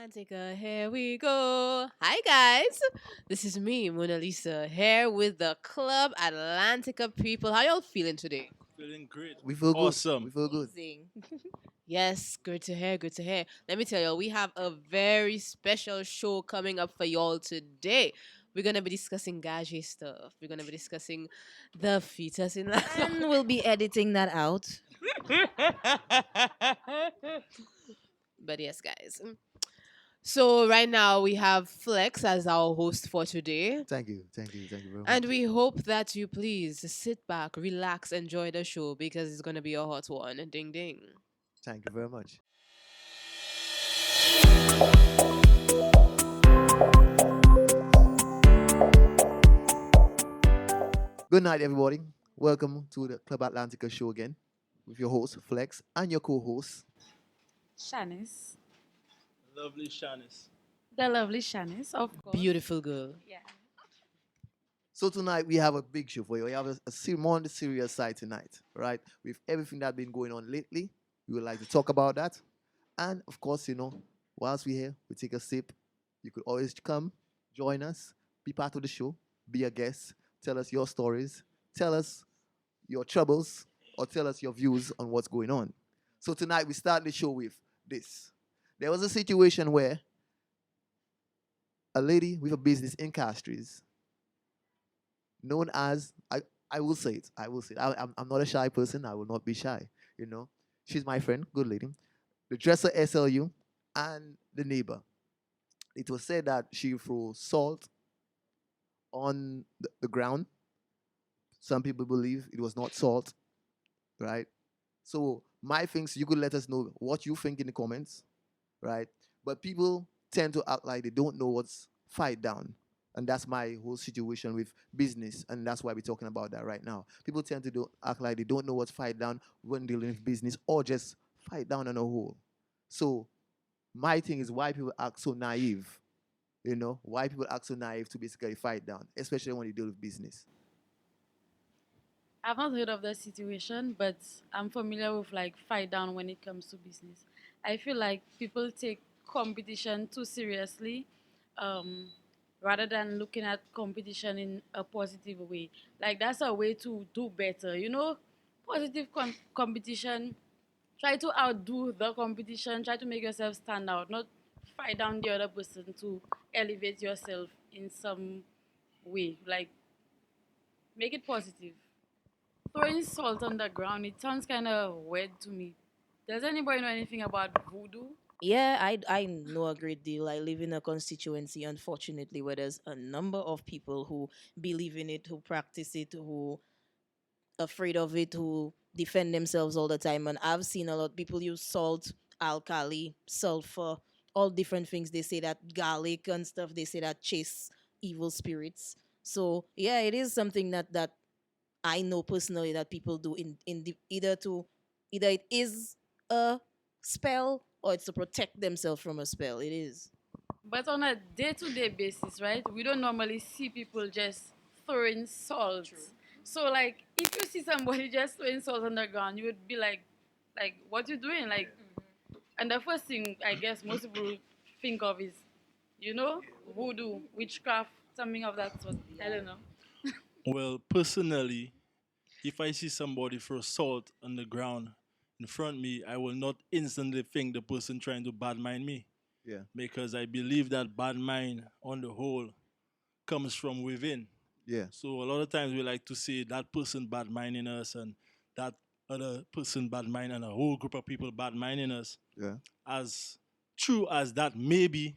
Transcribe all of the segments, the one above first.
Atlantica, here we go. Hi guys, this is me, Mona Lisa, here with the Club Atlantica people. How y'all feeling today? Feeling great. We feel good. Awesome. We feel good. Amazing. Yes, good to hear, good to hear. Let me tell y'all, we have a very special show coming up for y'all today. We're gonna be discussing gaje stuff. We're gonna be discussing the fetus in life. And we'll be editing that out. But yes, guys. So right now we have Flex as our host for today. Thank you. Thank you. Thank you very And much. we hope that you please sit back, relax, enjoy the show because it's gonna be a hot one. Ding ding. Thank you very much. Good night, everybody. Welcome to the Club Atlantica show again with your host, Flex, and your co host. Shanice, Lovely Shanice. the lovely Shanice, of course. Beautiful girl. Yeah. So, tonight we have a big show for you. We have more on the serious side tonight, right? With everything that's been going on lately, we would like to talk about that. And of course, whilst we're here, we take a sip. You could always come, join us, be part of the show, be a guest, tell us your stories, tell us your troubles, or tell us your views on what's going on. So tonight we start the show with this. There was a situation where a lady with a business in Castries, known as I will say it. I will say it. I'm not a shy person. I will not be shy. She's my friend, good lady. The dresser SLU and the neighbor. It was said that she threw salt on the ground. Some people believe it was not salt, right? So my things, you could let us know what you think in the comments, right? But people tend to act like they don't know what's fight down. And that's my whole situation with business. And that's why we're talking about that right now. People tend to act like they don't know what's fight down when dealing with business or just fight down on a whole. So my thing is why people act so naive. Why people act so naive to basically fight down, especially when you deal with business. I've not heard of the situation, but I'm familiar with like fight down when it comes to business. I feel like people take competition too seriously, um, rather than looking at competition in a positive way. Like that's a way to do better. Positive competition. Try to outdo the competition. Try to make yourself stand out, not fight down the other person to elevate yourself in some way. Like make it positive. Throwing salt on the ground, it sounds kind of weird to me. Does anybody know anything about voodoo? Yeah, I know a great deal. I live in a constituency, unfortunately, where there's a number of people who believe in it, who practice it, who afraid of it, who defend themselves all the time. And I've seen a lot of people use salt, alkali, sulfur, all different things. They say that garlic and stuff. They say that chase evil spirits. So yeah, it is something that I know personally that people do either it is a spell or it's to protect themselves from a spell. It is. But on a day-to-day basis, right? We don't normally see people just throwing salt. So like, if you see somebody just throwing salt on the ground, you would be like, what you doing? Like, and the first thing I guess most people think of is, voodoo, witchcraft, something of that sort. I don't know. Well, personally, if I see somebody throw salt on the ground in front of me, I will not instantly think the person trying to bad mind me Yeah. because I believe that bad mind on the whole comes from within. Yeah. So a lot of times we like to say that person bad minding us and that other person bad mind and a whole group of people bad minding us. Yeah. As true as that may be,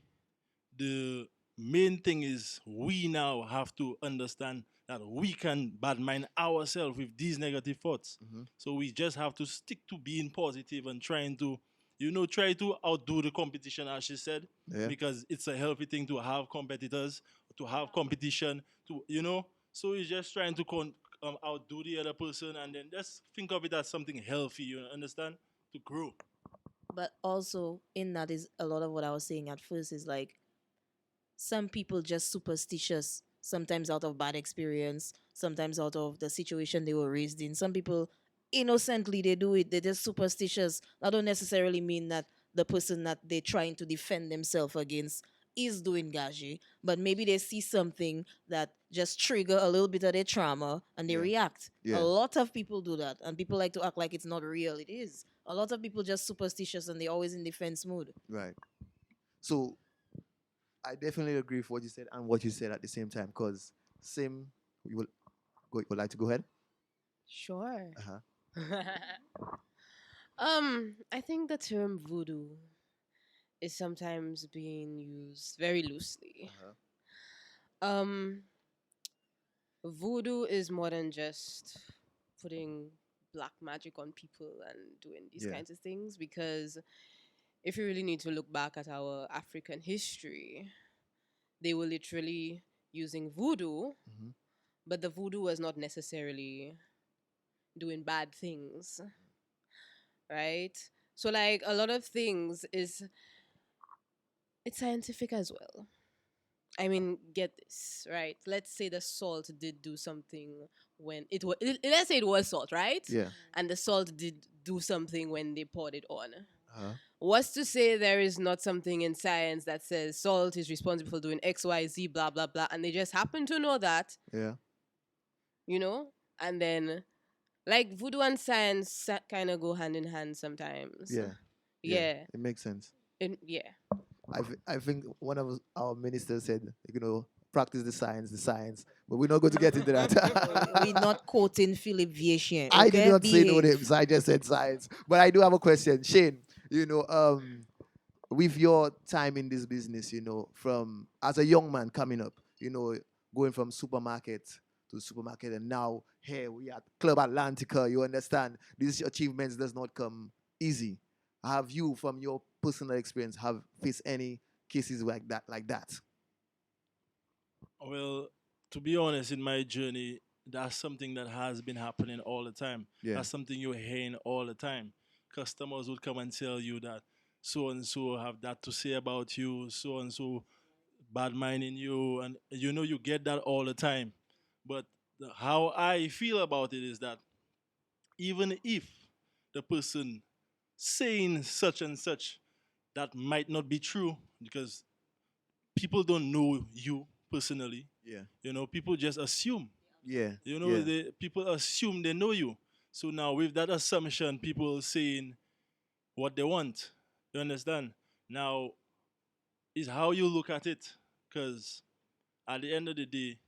the main thing is we now have to understand that we can bad mind ourselves with these negative thoughts. Hmm. So we just have to stick to being positive and trying to, try to outdo the competition, as she said, Yeah. because it's a healthy thing to have competitors, to have competition, So it's just trying to outdo the other person and then just think of it as something healthy, you understand? To grow. But also in that is a lot of what I was saying at first is like some people just superstitious, sometimes out of bad experience, sometimes out of the situation they were raised in. Some people innocently they do it, they're just superstitious. That don't necessarily mean that the person that they're trying to defend themselves against is doing gaji, but maybe they see something that just trigger a little bit of their trauma and they Yeah. react. A Yeah. lot of people do that, and people like to act like it's not real. It is. A lot of people just superstitious and they're always in defense mode. Right. So I definitely agree with what you said and what you said at the same time. Because same, you would like to go ahead? Sure. Uh huh. I think the term voodoo is sometimes being used very loosely. Uh huh. Um, Voodoo is more than just putting black magic on people and doing these Yeah. kinds of things, because if you really need to look back at our African history, they were literally using voodoo, Hmm. but the voodoo was not necessarily doing bad things, right? So like a lot of things is, it's scientific as well. I mean, get this, right? Let's say the salt did do something when it was, let's say it was salt, right? Yeah. And the salt did do something when they poured it on. Uh huh. What's to say there is not something in science that says salt is responsible for doing X, Y, Z, blah, blah, blah, and they just happen to know that, Yeah. you know? And then, like, voodoo and science kind of go hand in hand sometimes. Yeah. Yeah. Yeah. It makes sense. Yeah. I think one of our ministers said, practice the science, but we're not going to get into We're that. not quoting Philip Viecien, I did okay? not say no Behave. names. I just said science. But I do have a question, Shane. With your time in this business, from as a young man coming up, going from supermarket to supermarket, and now here we are, Club Atlantica. You understand? These achievements does not come easy. Have you, from your personal experience, have faced any cases like that? Like that? Well, to be honest, in my journey, that's something that has been happening all the time. Yeah. That's something you're hearing all the time. Customers would come and tell you that so and so have that to say about you, so and so bad minding you, and you get that all the time. But how I feel about it is that even if the person saying such and such, that might not be true because people don't know you personally. Yeah. People just assume. Yeah. Yeah. People assume they know you. So now with that assumption, people saying what they want. You understand? Now is how you look at it. Because at the end of the day,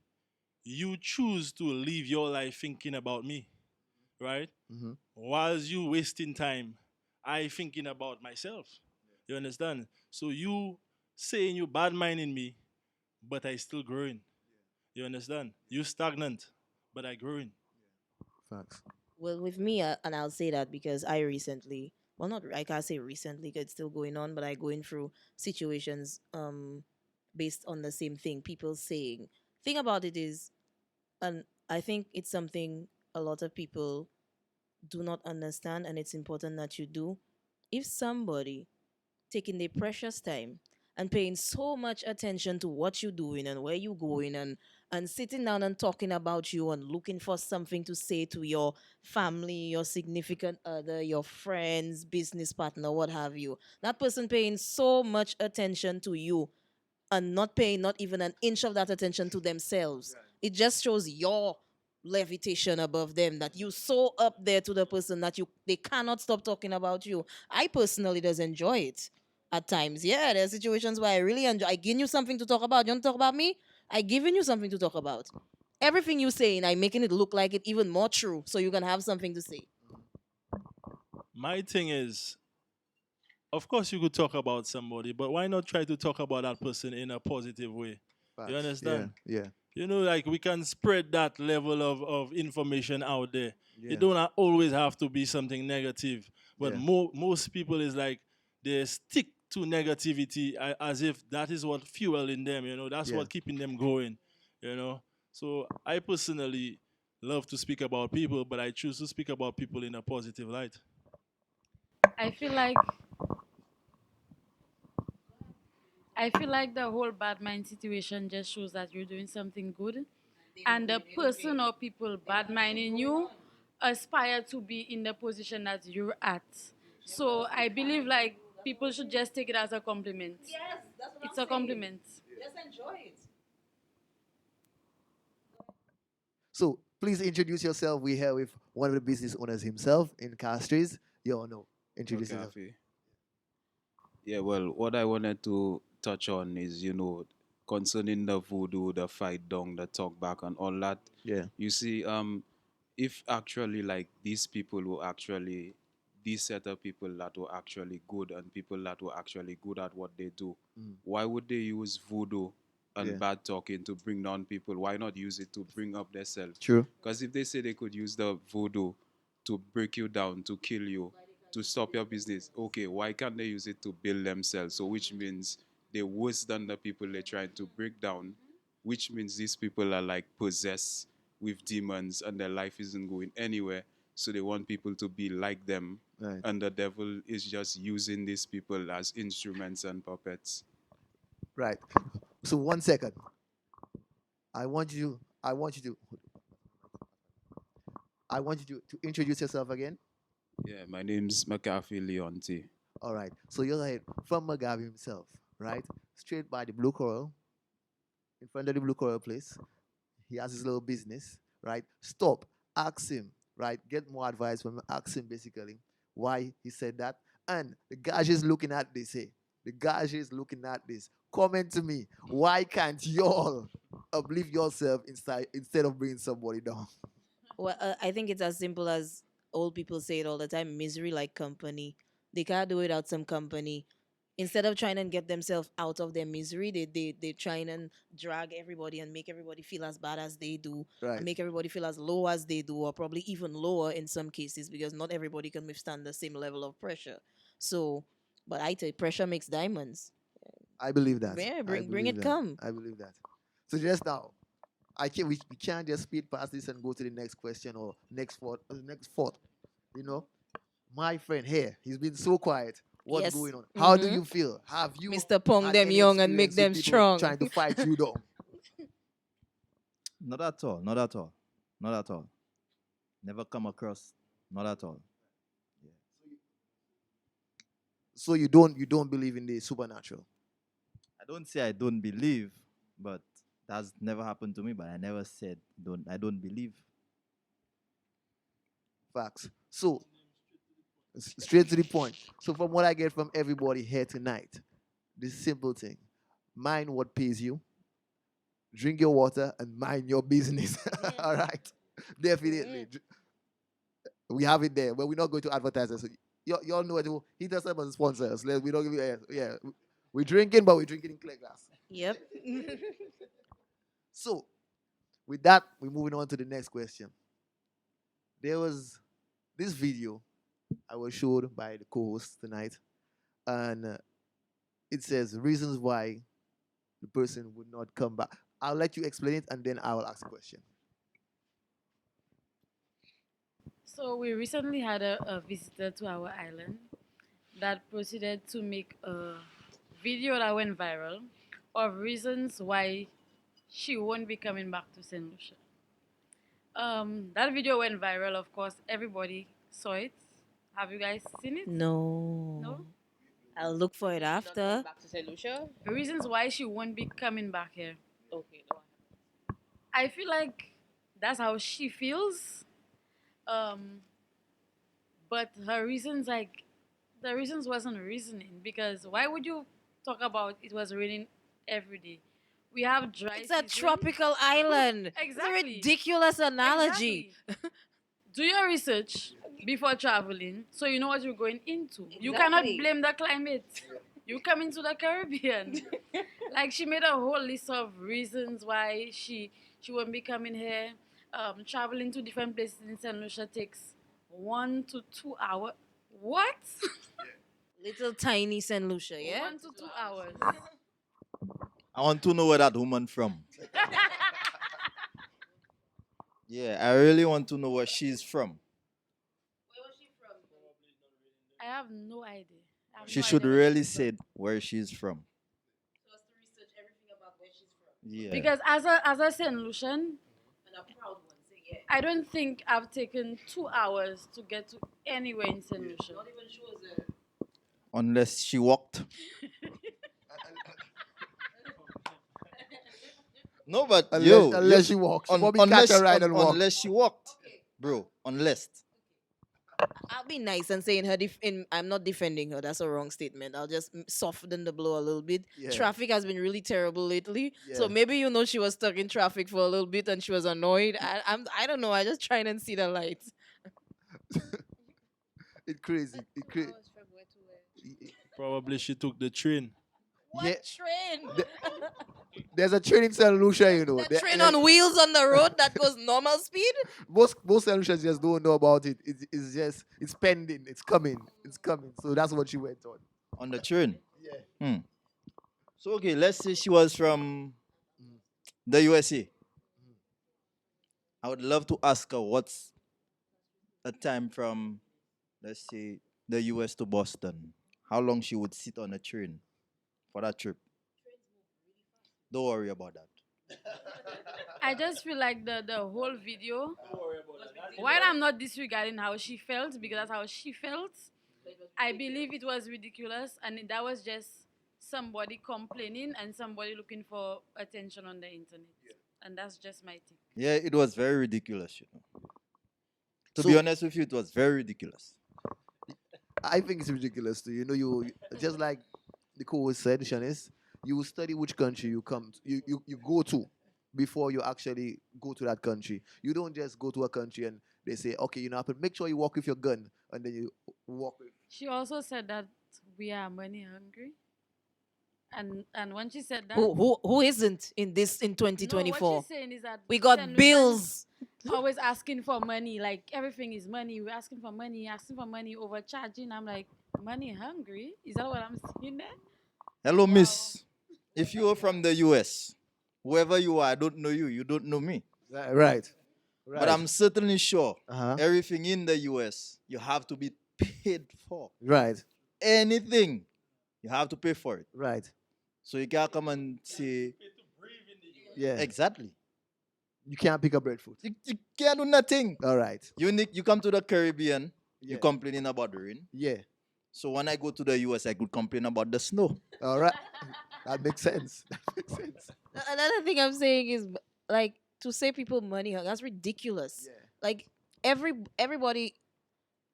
you choose to live your life thinking about me, right? Mm-hmm. Whilst you wasting time, I thinking about myself. You understand? So you saying you bad minding me, but I still growing. You understand? You stagnant, but I growing. Facts. Well, with me, and I'll say that because I recently, well, not I can't say recently 'cause it's still going on, but I going through situations based on the same thing. People saying, thing about it is, and I think it's something a lot of people do not understand, and it's important that you do. If somebody taking their precious time and paying so much attention to what you're doing and where you're going and sitting down and talking about you and looking for something to say to your family, your significant other, your friends, business partner, what have you. That person paying so much attention to you and not paying not even an inch of that attention to themselves. It just shows your levitation above them, that you so up there to the person that they cannot stop talking about you. I personally does enjoy it at times. Yeah, there are situations where I really enjoy. I giving you something to talk about. You want to talk about me? I giving you something to talk about. Everything you saying, I making it look like it even more true, so you can have something to say. My thing is, of course, you could talk about somebody, but why not try to talk about that person in a positive way? You Facts. Yeah. understand? Yeah. Like we can spread that level of information out there. Yeah. It don't always have to be something negative, but Yeah. most people is like they stick to negativity as if that is what fueling them. That's Yeah. what keeping them going. You know. So I personally love to speak about people, but I choose to speak about people in a positive light. I feel like I feel like the whole bad mind situation just shows that you're doing something good, and the person or people bad minding you aspire to be in the position that you're at. So I believe like people should just take it as a compliment. Yes, that's what It's I'm a saying. compliment. Just enjoy it. So please introduce yourself. We're here with one of the business owners himself in Castries. You all know. Introduce yourself. McAfee. Yeah, well, what I wanted to touch on is, concerning the voodoo, the fight down, the talk back, and all that. Yeah. You see, if actually like these people were actually these set of people that were actually good and people that were actually good at what they do, Mm. why would they use voodoo and Yeah. bad talking to bring down people? Why not use it to bring up themselves? True. Because if they say they could use the voodoo to break you down, to kill you, to stop your business, okay, why can't they use it to build themselves? So, which means they're worse than the people they're trying to break down, which means these people are like possessed with demons and their life isn't going anywhere. So, they want people to be like them. Right. And the devil is just using these people as instruments and puppets. Right. So 1 second. I want you to to introduce yourself again. Yeah, my name's McAfee Leonti. All right. So you're like from Mugabe himself, right? Straight by the Blue Coral, in front of the Blue Coral place. He has his little business, right? Stop. Ask him, right? Get more advice from him. Ask him basically why he said that. And the guy is looking at this, hey. The guy is looking at this. Comment to me. Why can't y'all uplift yourself instead of bringing somebody down? Well, I think it's as simple as old people say it all the time: misery like company. They can't do it without some company. Instead of trying and get themselves out of their misery, they try and drag everybody and make everybody feel as bad as they do, and Right. make everybody feel as low as they do, or probably even lower in some cases, because not everybody can withstand the same level of pressure. So, but I tell you, pressure makes diamonds. I believe that. Yeah, I bring believe it, that. come. I believe that. So just now, we can't just speed past this and go to the next question or next thought. You know, my friend here, he's been so quiet. What's Yes. going on? How do Mm-hmm. you feel? Have you Mr. Pong had them any young and make experience with them people strong. trying to fight you down? Not at all. Not at all. Not at all. Never come across. Not at all. Yeah. So you don't believe in the supernatural? I don't say I don't believe, but that's never happened to me. But I never said don't. I don't believe. Facts. So straight to the point. So from what I get from everybody here tonight, this simple thing: mind what pays you, drink your water, and mind your business. All right, definitely. We have it there, but we're not going to advertise it. So y'all know it. He does have a sponsor us. We don't give you. Yeah, we're drinking, but we're drinking in clear glass. Yep. So with that, we're moving on to the next question. There was this video I was showed by the co-host tonight, and it says reasons why the person would not come back. I'll let you explain it, and then I will ask a question. So we recently had a visitor to our island that proceeded to make a video that went viral of reasons why she won't be coming back to St. Lucia. That video went viral, of course. Everybody saw it. Have you guys seen it? No. No? I'll look for it Not going after. back to St. Lucia. Reasons why she won't be coming back here. Okay, no. I feel like that's how she feels. Um, but her reasons, like, the reasons wasn't reasoning, because why would you talk about it was raining every day? We have dry It's a season. tropical island. It's a Exactly. ridiculous analogy. Exactly. Do your research before traveling so you know what you're going into. You cannot Exactly. blame the climate. You come into the Caribbean. Like, she made a whole list of reasons why she won't be coming here. Traveling to different places in St. Lucia takes 1 to 2 hours. What? Little tiny St. Lucia, yeah? 1 to 2 hours. I want to know where that woman from. Yeah, I really want to know where she's from. I have no idea. I have She no should idea where really she's from. say where she's from. Yeah. Because as a St. Lucian, I don't think I've taken 2 hours to get to anywhere in St. Lucia. unless she walked. No, but Unless she walks, she probably catch a ride and walk. unless she walked, bro. Unless. I'll be nice and saying I'm not defending her. That's a wrong statement. I'll just soften the blow a little bit. Yeah. Traffic has been really terrible lately, so Yeah. maybe she was stuck in traffic for a little bit and she was annoyed. I don't know. I just trying and see the lights. It's crazy. It crazy. Probably she took the train. What Yeah. train? There's a train in St. Lucia, you know. That train on wheels on the road that goes normal speed? Most St. Lucians just don't know about it. It's just it's pending. It's coming. It's coming. So that's what she went on. On the train. Yeah. Hmm. So okay, let's say she was from the USA. I would love to ask her what's a time from, let's say, the US to Boston. How long she would sit on a train for that trip. Don't worry about that. I just feel like the whole video, while I'm not disregarding how she felt, because that's how she felt, I believe it was ridiculous and that was just somebody complaining and somebody looking for attention on the internet. And that's just my take. Yeah, it was very ridiculous, you know. To So- be honest with you, it was very ridiculous. I think it's ridiculous too. You just like the co said, Shanice, you study which country you go to before you actually go to that country. You don't just go to a country and they say, okay, make sure you walk with your gun and then you walk with. She also said that we are money hungry. And when she said that, Who isn't in no, 2024? what she's saying is that We got St. Lucians bills. always asking for money. Like everything is money. We're asking for money, overcharging. I'm like, money hungry? Is that what I'm seeing there? Hello, miss. If you are from the US, whoever you are, I don't know you, you don't know me. Right. But I'm certainly sure Uh-huh. everything in the US, you have to be paid for. Right. Anything, you have to pay for it. Right. So you can't come and say, Yeah. exactly. You can't pick up breadfruit. You can't do nothing. All right. You come to the Caribbean, Yeah. you complaining about the rain. Yeah. So when I go to the US, I could complain about the snow. All right. That makes sense. That makes sense. Another thing I'm saying is like to say people money hungry. That's ridiculous. Yeah. Like everybody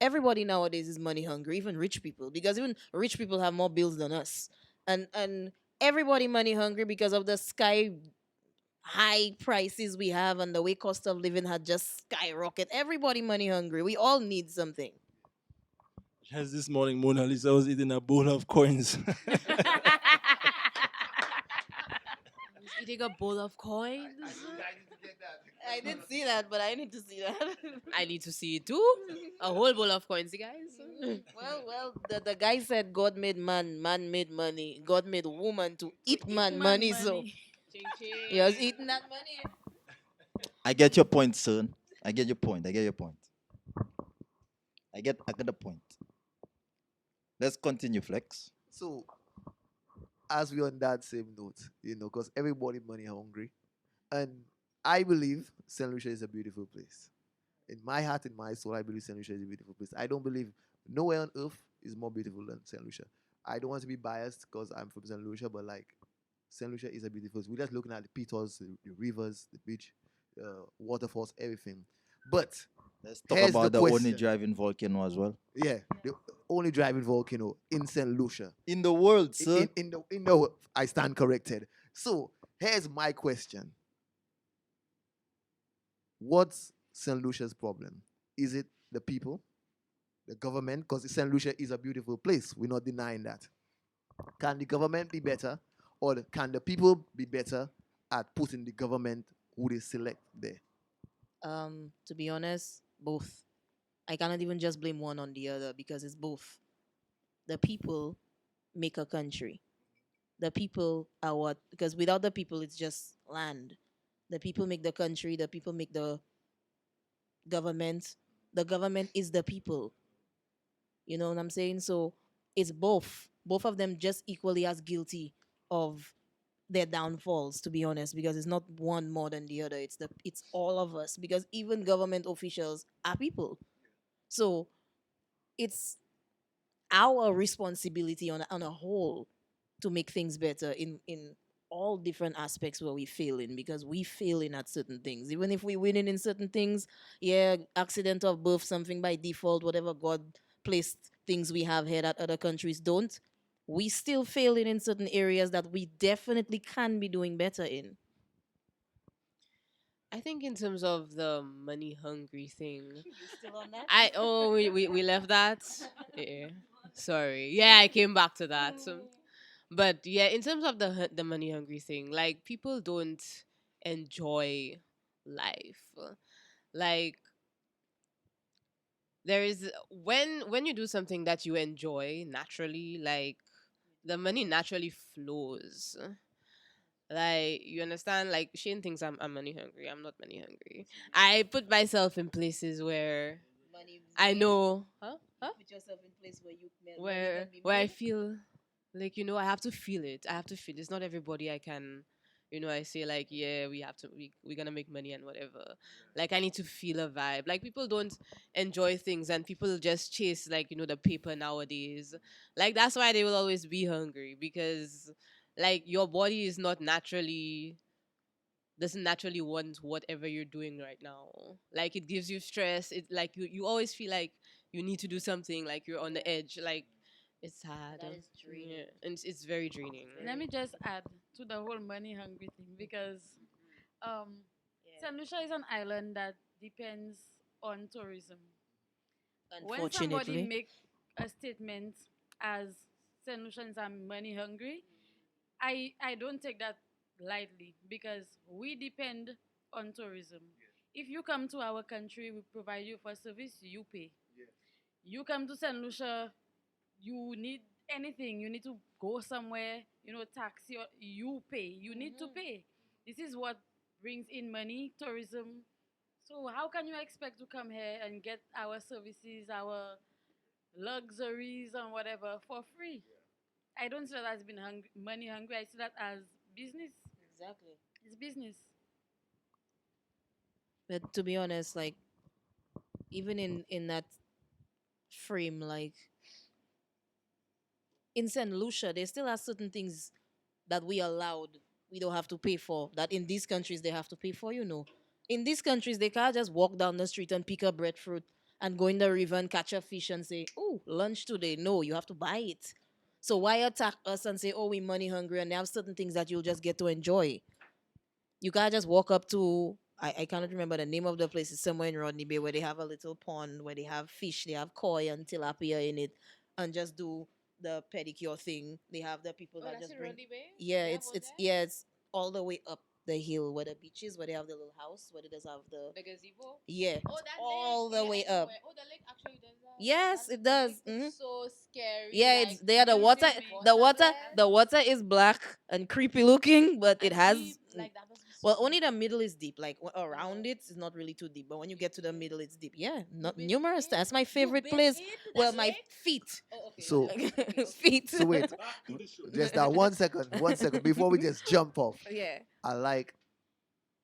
nowadays is money hungry, even rich people, because even rich people have more bills than us, and everybody money hungry because of the sky high prices we have and the way cost of living had just skyrocketed. Everybody money hungry. We all need something. Just this morning, Mona Lisa was eating a bowl of coins. Eating a bowl of coins. I didn't see that, but I need to see that. I need to see it too. A whole bowl of coins, you guys. well, the guy said God made man, man made money. God made woman to eat man, money. So Ching, he was ching. eating that money. I get your point, son. I get your point. I get your point. I get the point. Let's continue, Flex. So, as we on that same note, because everybody money hungry, and I believe Saint Lucia is a beautiful place. In my heart, in my soul, I believe Saint Lucia is a beautiful place. I don't believe nowhere on earth is more beautiful than Saint Lucia. I don't want to be biased because I'm from Saint Lucia, but like Saint Lucia is a beautiful place. We're just looking at the pitons, the rivers, the beach, waterfalls, everything. But Let's talk here's about the the only question. driving volcano as well. yeah, the only driving volcano in Saint Lucia. In the world, sir. In the I stand corrected. So here's my question: what's Saint Lucia's problem? Is it the people, the government? Because Saint Lucia is a beautiful place. We're not denying that. Can the government be better, or can the people be better at putting the government who they select there? To be honest, both. I cannot even just blame one on the other because it's both. The people make a country. The people are what? Because without the people, it's just land. The people make the country. The people make the government. The government is the people. You know what I'm saying? So it's both. Both of them just equally as guilty of their downfalls, to be honest, because it's not one more than the other. It's all of us. Because even government officials are people. So it's our responsibility on a whole to make things better in all different aspects where we fail in, because we fail in at certain things. Even if we winning in certain things, yeah, accident of birth, something by default, whatever God placed things we have here that other countries don't, we still failing in certain areas that we definitely can be doing better in. I think in terms of the money hungry thing, You still on that? we left that. Yeah. Sorry. Yeah, I came back to that. But yeah, in terms of the money hungry thing, like people don't enjoy life. Like there is when you do something that you enjoy naturally, like the money naturally flows. Like you understand? Like Shane thinks I'm money hungry. I'm not money hungry. I put myself in places where Money I made. know, huh? Huh? Put yourself in place where money can Where be I made. feel like I have to feel it. I have to feel. It's not everybody I can. I say like, yeah, we have to. We're gonna make money and whatever. Like I need to feel a vibe. Like people don't enjoy things and people just chase like the paper nowadays. Like that's why they will always be hungry because like your body is not naturally doesn't naturally want whatever you're doing right now. Like it gives you stress. It like you always feel like you need to do something. Like you're on the edge. Like it's hard. That is Yeah, draining. and it's very draining. Let me just add to the whole money hungry thing because um, Yeah. St. Lucia is an island that depends on tourism. When somebody Unfortunately. make a statement as St. Lucians are money hungry, I don't take that lightly because we depend on tourism. If you come to our country, we provide you for service, you pay. You come to St. Lucia, you need anything, you need to go somewhere, taxi, or you pay. You need to pay. This is what brings in money, tourism. So how can you expect to come here and get our services, our luxuries and whatever for free? I don't see that as being money hungry. I see that as business. Exactly. It's business. But to be honest, like even in that frame, like in St. Lucia, they still have certain things that we allowed we don't have to pay for. That in these countries they have to pay for. In these countries they can't just walk down the street and pick a breadfruit and go in the river and catch a fish and say, "Oh, lunch today." No, you have to buy it. So why attack us and say, "Oh, we money hungry," and they have certain things that you'll just get to enjoy? You can't just walk up to I cannot remember the name of the place. It's somewhere in Rodney Bay where they have a little pond where they have fish, they have koi and tilapia in it, and just do the pedicure thing. They have the people that just bring. Yeah, it's all the way up the hill where the beach is, where they have the little house, where it does have the gazebo. yeah, Oh, it's that all lake. the Yeah, way I know up. where. Oh, the lake actually does that. Yes, it The does. lake looks so scary. Yeah, Like it's there. The You water, see me. the water is black and creepy looking, but it and has deep. Like that must be so well, only deep. the middle is deep. Like around it is not really too deep, but when you get to the middle, it's deep. Yeah, not numerous. That's my favorite place. Well, my feet, Oh, okay, So okay, okay, okay, okay. feet. so wait, just that 1 second before we just jump off. Yeah. I like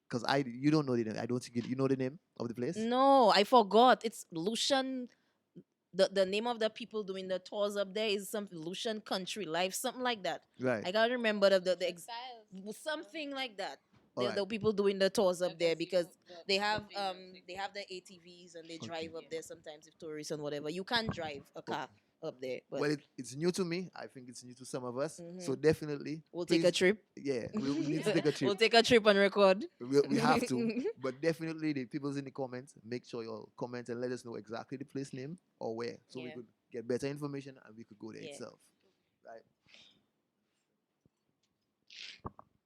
because I you don't know the name. I don't think you know the name of the place. No, I forgot. It's Lucian. The name of the people doing the tours up there is something Lucian Country Life, something like that. Right. I can't remember Styles. something like that. All right. The people doing the tours up there because they the have famous they have the ATVs and they Okay. drive up there sometimes with tourists and whatever. You can drive a car up there, but Well, it's new to me. I think it's new to some of us. So Mhm. definitely, we'll take please, a trip. yeah, we need to take a We'll trip. take a trip and record. We have to, but definitely the people's in the comments. Make sure you all comment and let us know exactly the place name or where, so we Yeah. could get better information and we could go there Yeah. itself. Right?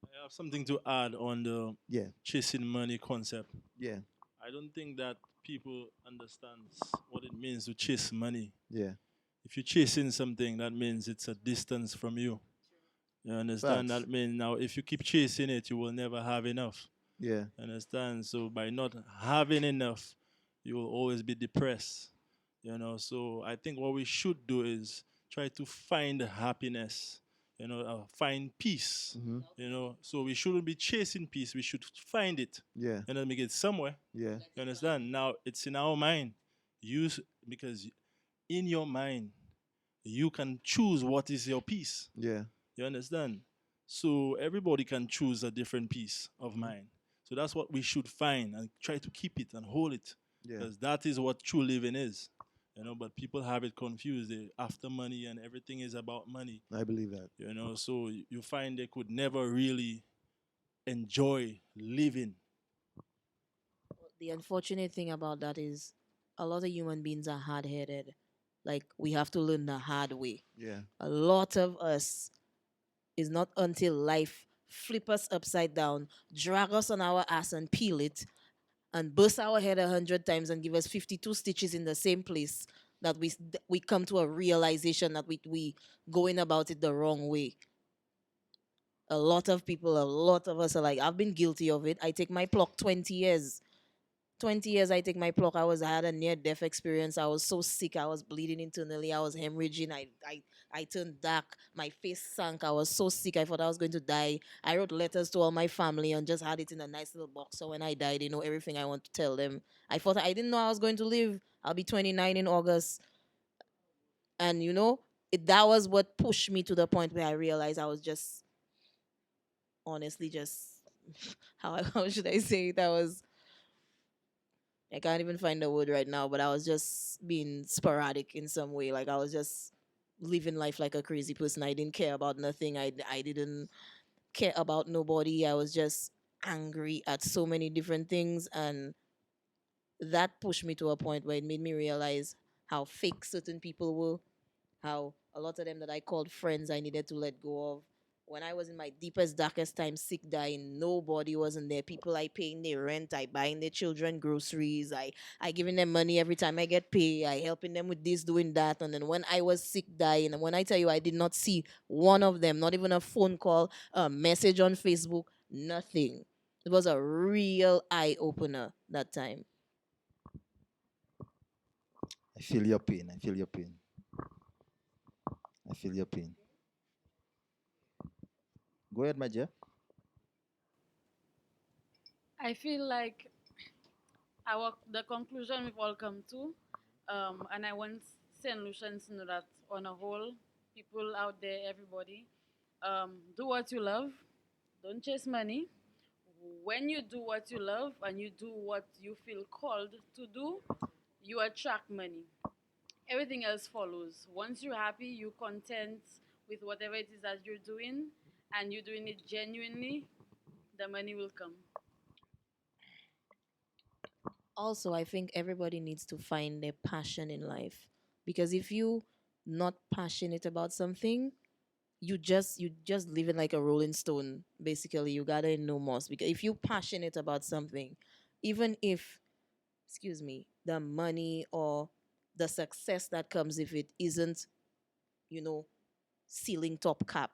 I have something to add on the Yeah. chasing money concept. Yeah. I don't think that people understand what it means to chase money. Yeah. If you're chasing something, that means it's a distance from you. You understand? Facts. That means now if you keep chasing it, you will never have enough. Yeah. Understand? So by not having enough, you will always be depressed. So I think what we should do is try to find happiness. Find peace. Mm-hmm. So we shouldn't be chasing peace. We should find it. Yeah. Make it somewhere. Yeah. You understand? Now it's in our mind. Use because in your mind you can choose what is your peace. Yeah. You understand? So everybody can choose a different peace of Mhm. mind. So that's what we should find and try to keep it and hold it, Yeah. because that is what true living is. But people have it confused. They after money and everything is about money. I believe that. So you find they could never really enjoy living. The unfortunate thing about that is a lot of human beings are hard headed. Like, we have to learn the hard way. Yeah. A lot of us is not until life flip us upside down, drag us on our ass and peel it, and burst our head 100 times and give us 52 stitches in the same place that we come to a realization that we going about it the wrong way. A lot of people, a lot of us are like, I've been guilty of it. I take my clock 20 years. 20 years I take my clock. I had a near death experience. I was so sick. I was bleeding internally. I was hemorrhaging. I turned dark. My face sank. I was so sick. I thought I was going to die. I wrote letters to all my family and just had it in a nice little box. So when I died, everything I want to tell them. I didn't know I was going to live. I'll be 29 in August. And that was what pushed me to the point where I realized I was just honestly just how should I say it? I can't even find the word right now, but I was just being sporadic in some way. Like, I was just living life like a crazy person. I didn't care about nothing. I didn't care about nobody. I was just angry at so many different things, and that pushed me to a point where it made me realize how fake certain people were, how a lot of them that I called friends I needed to let go of. When I was in my deepest, darkest time, sick, dying, nobody wasn't there. People I paying their rent, I buying their children groceries, I giving them money every time I get paid, I helping them with this, doing that. And then when I was sick, dying, and when I tell you I did not see one of them, not even a phone call, a message on Facebook, nothing. It was a real eye opener that time. I feel your pain. I feel your pain. I feel your pain. Go ahead, my dear. I feel like the conclusion we've all come to, and I want St. Lucians to know that on a whole, people out there, everybody, do what you love, don't chase money. When you do what you love and you do what you feel called to do, you attract money. Everything else follows. Once you're happy, you're content with whatever it is that you're doing, and you're doing it genuinely, the money will come. Also, I think everybody needs to find their passion in life, because if you not passionate about something, you just living like a rolling stone. Basically, you gotta know more, because if you passionate about something, even if, excuse me, the money or the success that comes if it isn't, you know ceiling top cap,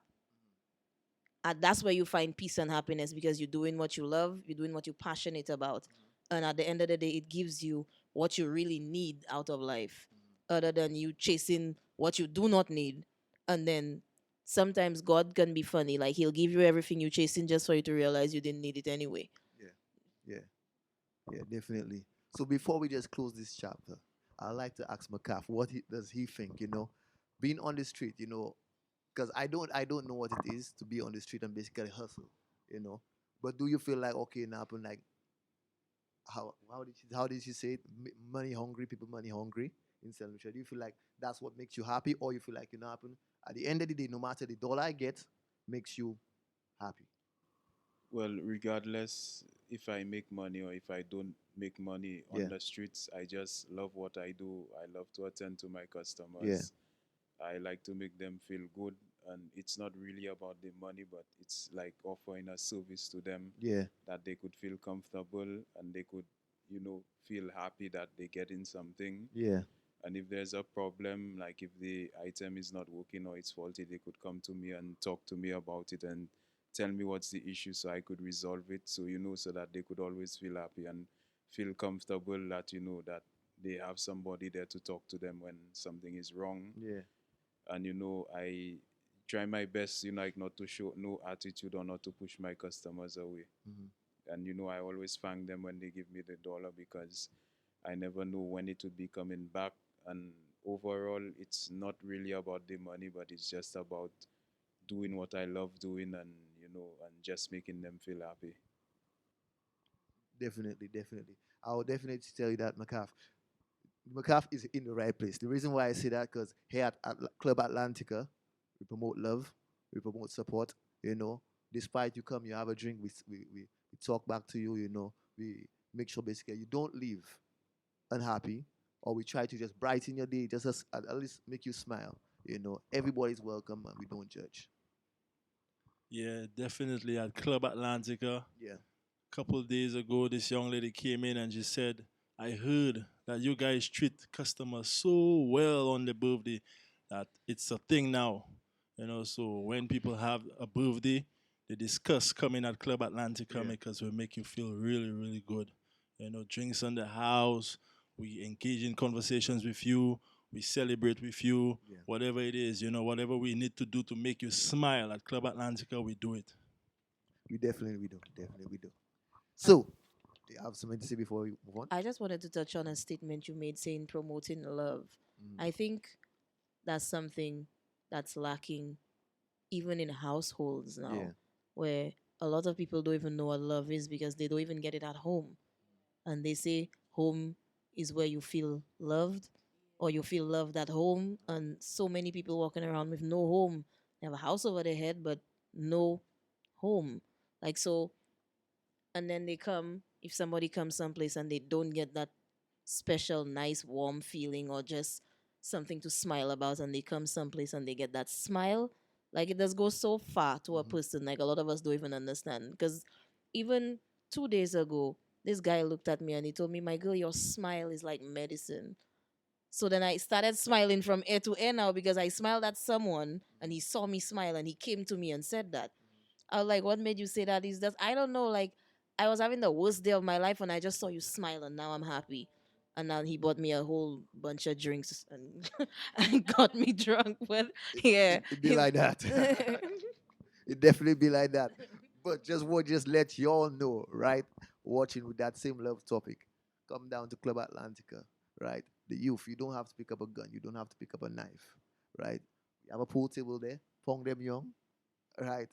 and that's where you find peace and happiness, because you're doing what you love, you're doing what you're passionate about. And at the end of the day, it gives you what you really need out of life, other than you chasing what you do not need. And then sometimes God can be funny, like he'll give you everything you're chasing just for you to realize you didn't need it anyway. Yeah. Yeah. Yeah. Definitely. So before we just close this chapter, I'd like to ask McCaff what does he think? Being on the street. Because I don't know what it is to be on the street and basically hustle. You know. But do you feel like okay, now happen like how did she say it? Money hungry people, money hungry in St. Lucia. Do you feel like that's what makes you happy, or you feel like happen at the end of the day, no matter the dollar I get, makes you happy? Well, regardless if I make money or if I don't make money on Yeah, the streets, I just love what I do. I love to attend to my yeah, customers. I like to make them feel good. And it's not really about the money, but it's like offering a service to them yeah, that they could feel comfortable and they could, feel happy that they're getting something. yeah, And if there's a problem, like if the item is not working or it's faulty, they could come to me and talk to me about it and tell me what's the issue so I could resolve it. So, so that they could always feel happy and feel comfortable that, that they have somebody there to talk to them when something is wrong. yeah. And, I try my best, like not to show no attitude or not to push my customers away. Mhm. And, I always thank them when they give me the dollar because I never know when it would be coming back. And overall, it's not really about the money, but it's just about doing what I love doing, and and just making them feel happy. Definitely, definitely. I will definitely tell you that, McCaff is in the right place. The reason why I say that, because here at Club Atlantica, we promote love, we promote support. You know, despite you come, you have a drink, we talk back to you. We make sure basically you don't leave unhappy, or we try to just brighten your day, just at least make you smile. Everybody's welcome and we don't judge. Yeah, definitely at Club Atlantica. Yeah, Couple of days ago, this young lady came in and she said, I heard that you guys treat customers so well on their birthday that it's a thing now. So when people have a birthday, they discuss coming at Club Atlantica yeah, because we make you feel really, really good. Drinks on the house, we engage in conversations with you, we celebrate with you, yeah. whatever it is, whatever we need to do to make you smile at Club Atlantica, we do it. We do. So, do you have something to say before we move on? I just wanted to touch on a statement you made saying promoting love. Mm, I think that's something that's lacking even in households yeah, now, where a lot of people don't even know what love is because they don't even get it at home. And they say home is where you feel loved or you feel loved at home. And so many people walking around with no home. They have a house over their head, but no home. Like, so, and then they come, if somebody comes someplace and they don't get that special, nice, warm feeling or just something to smile about, and they come someplace and they get that smile, like it does go so far to a hmm, person. Like a lot of us don't even understand. Because even 2 days ago, this guy looked at me and he told me, "My girl, your smile is like medicine." So then I started smiling from ear to ear now because I smiled at someone and he saw me smile and he came to me and said that. I was like, what made you say that? Is that I don't know. Like, I was having the worst day of my life and I just saw you smile and now I'm happy. And then he bought me a whole bunch of drinks and, and got me drunk. But yeah, it be like that. It definitely be like that. But just let y'all know, right? Watching with that same love topic, come down to Club Atlantica, right? The youth, you don't have to pick up a gun, you don't have to pick up a knife, right? We have a pool table there, Pong them young, right?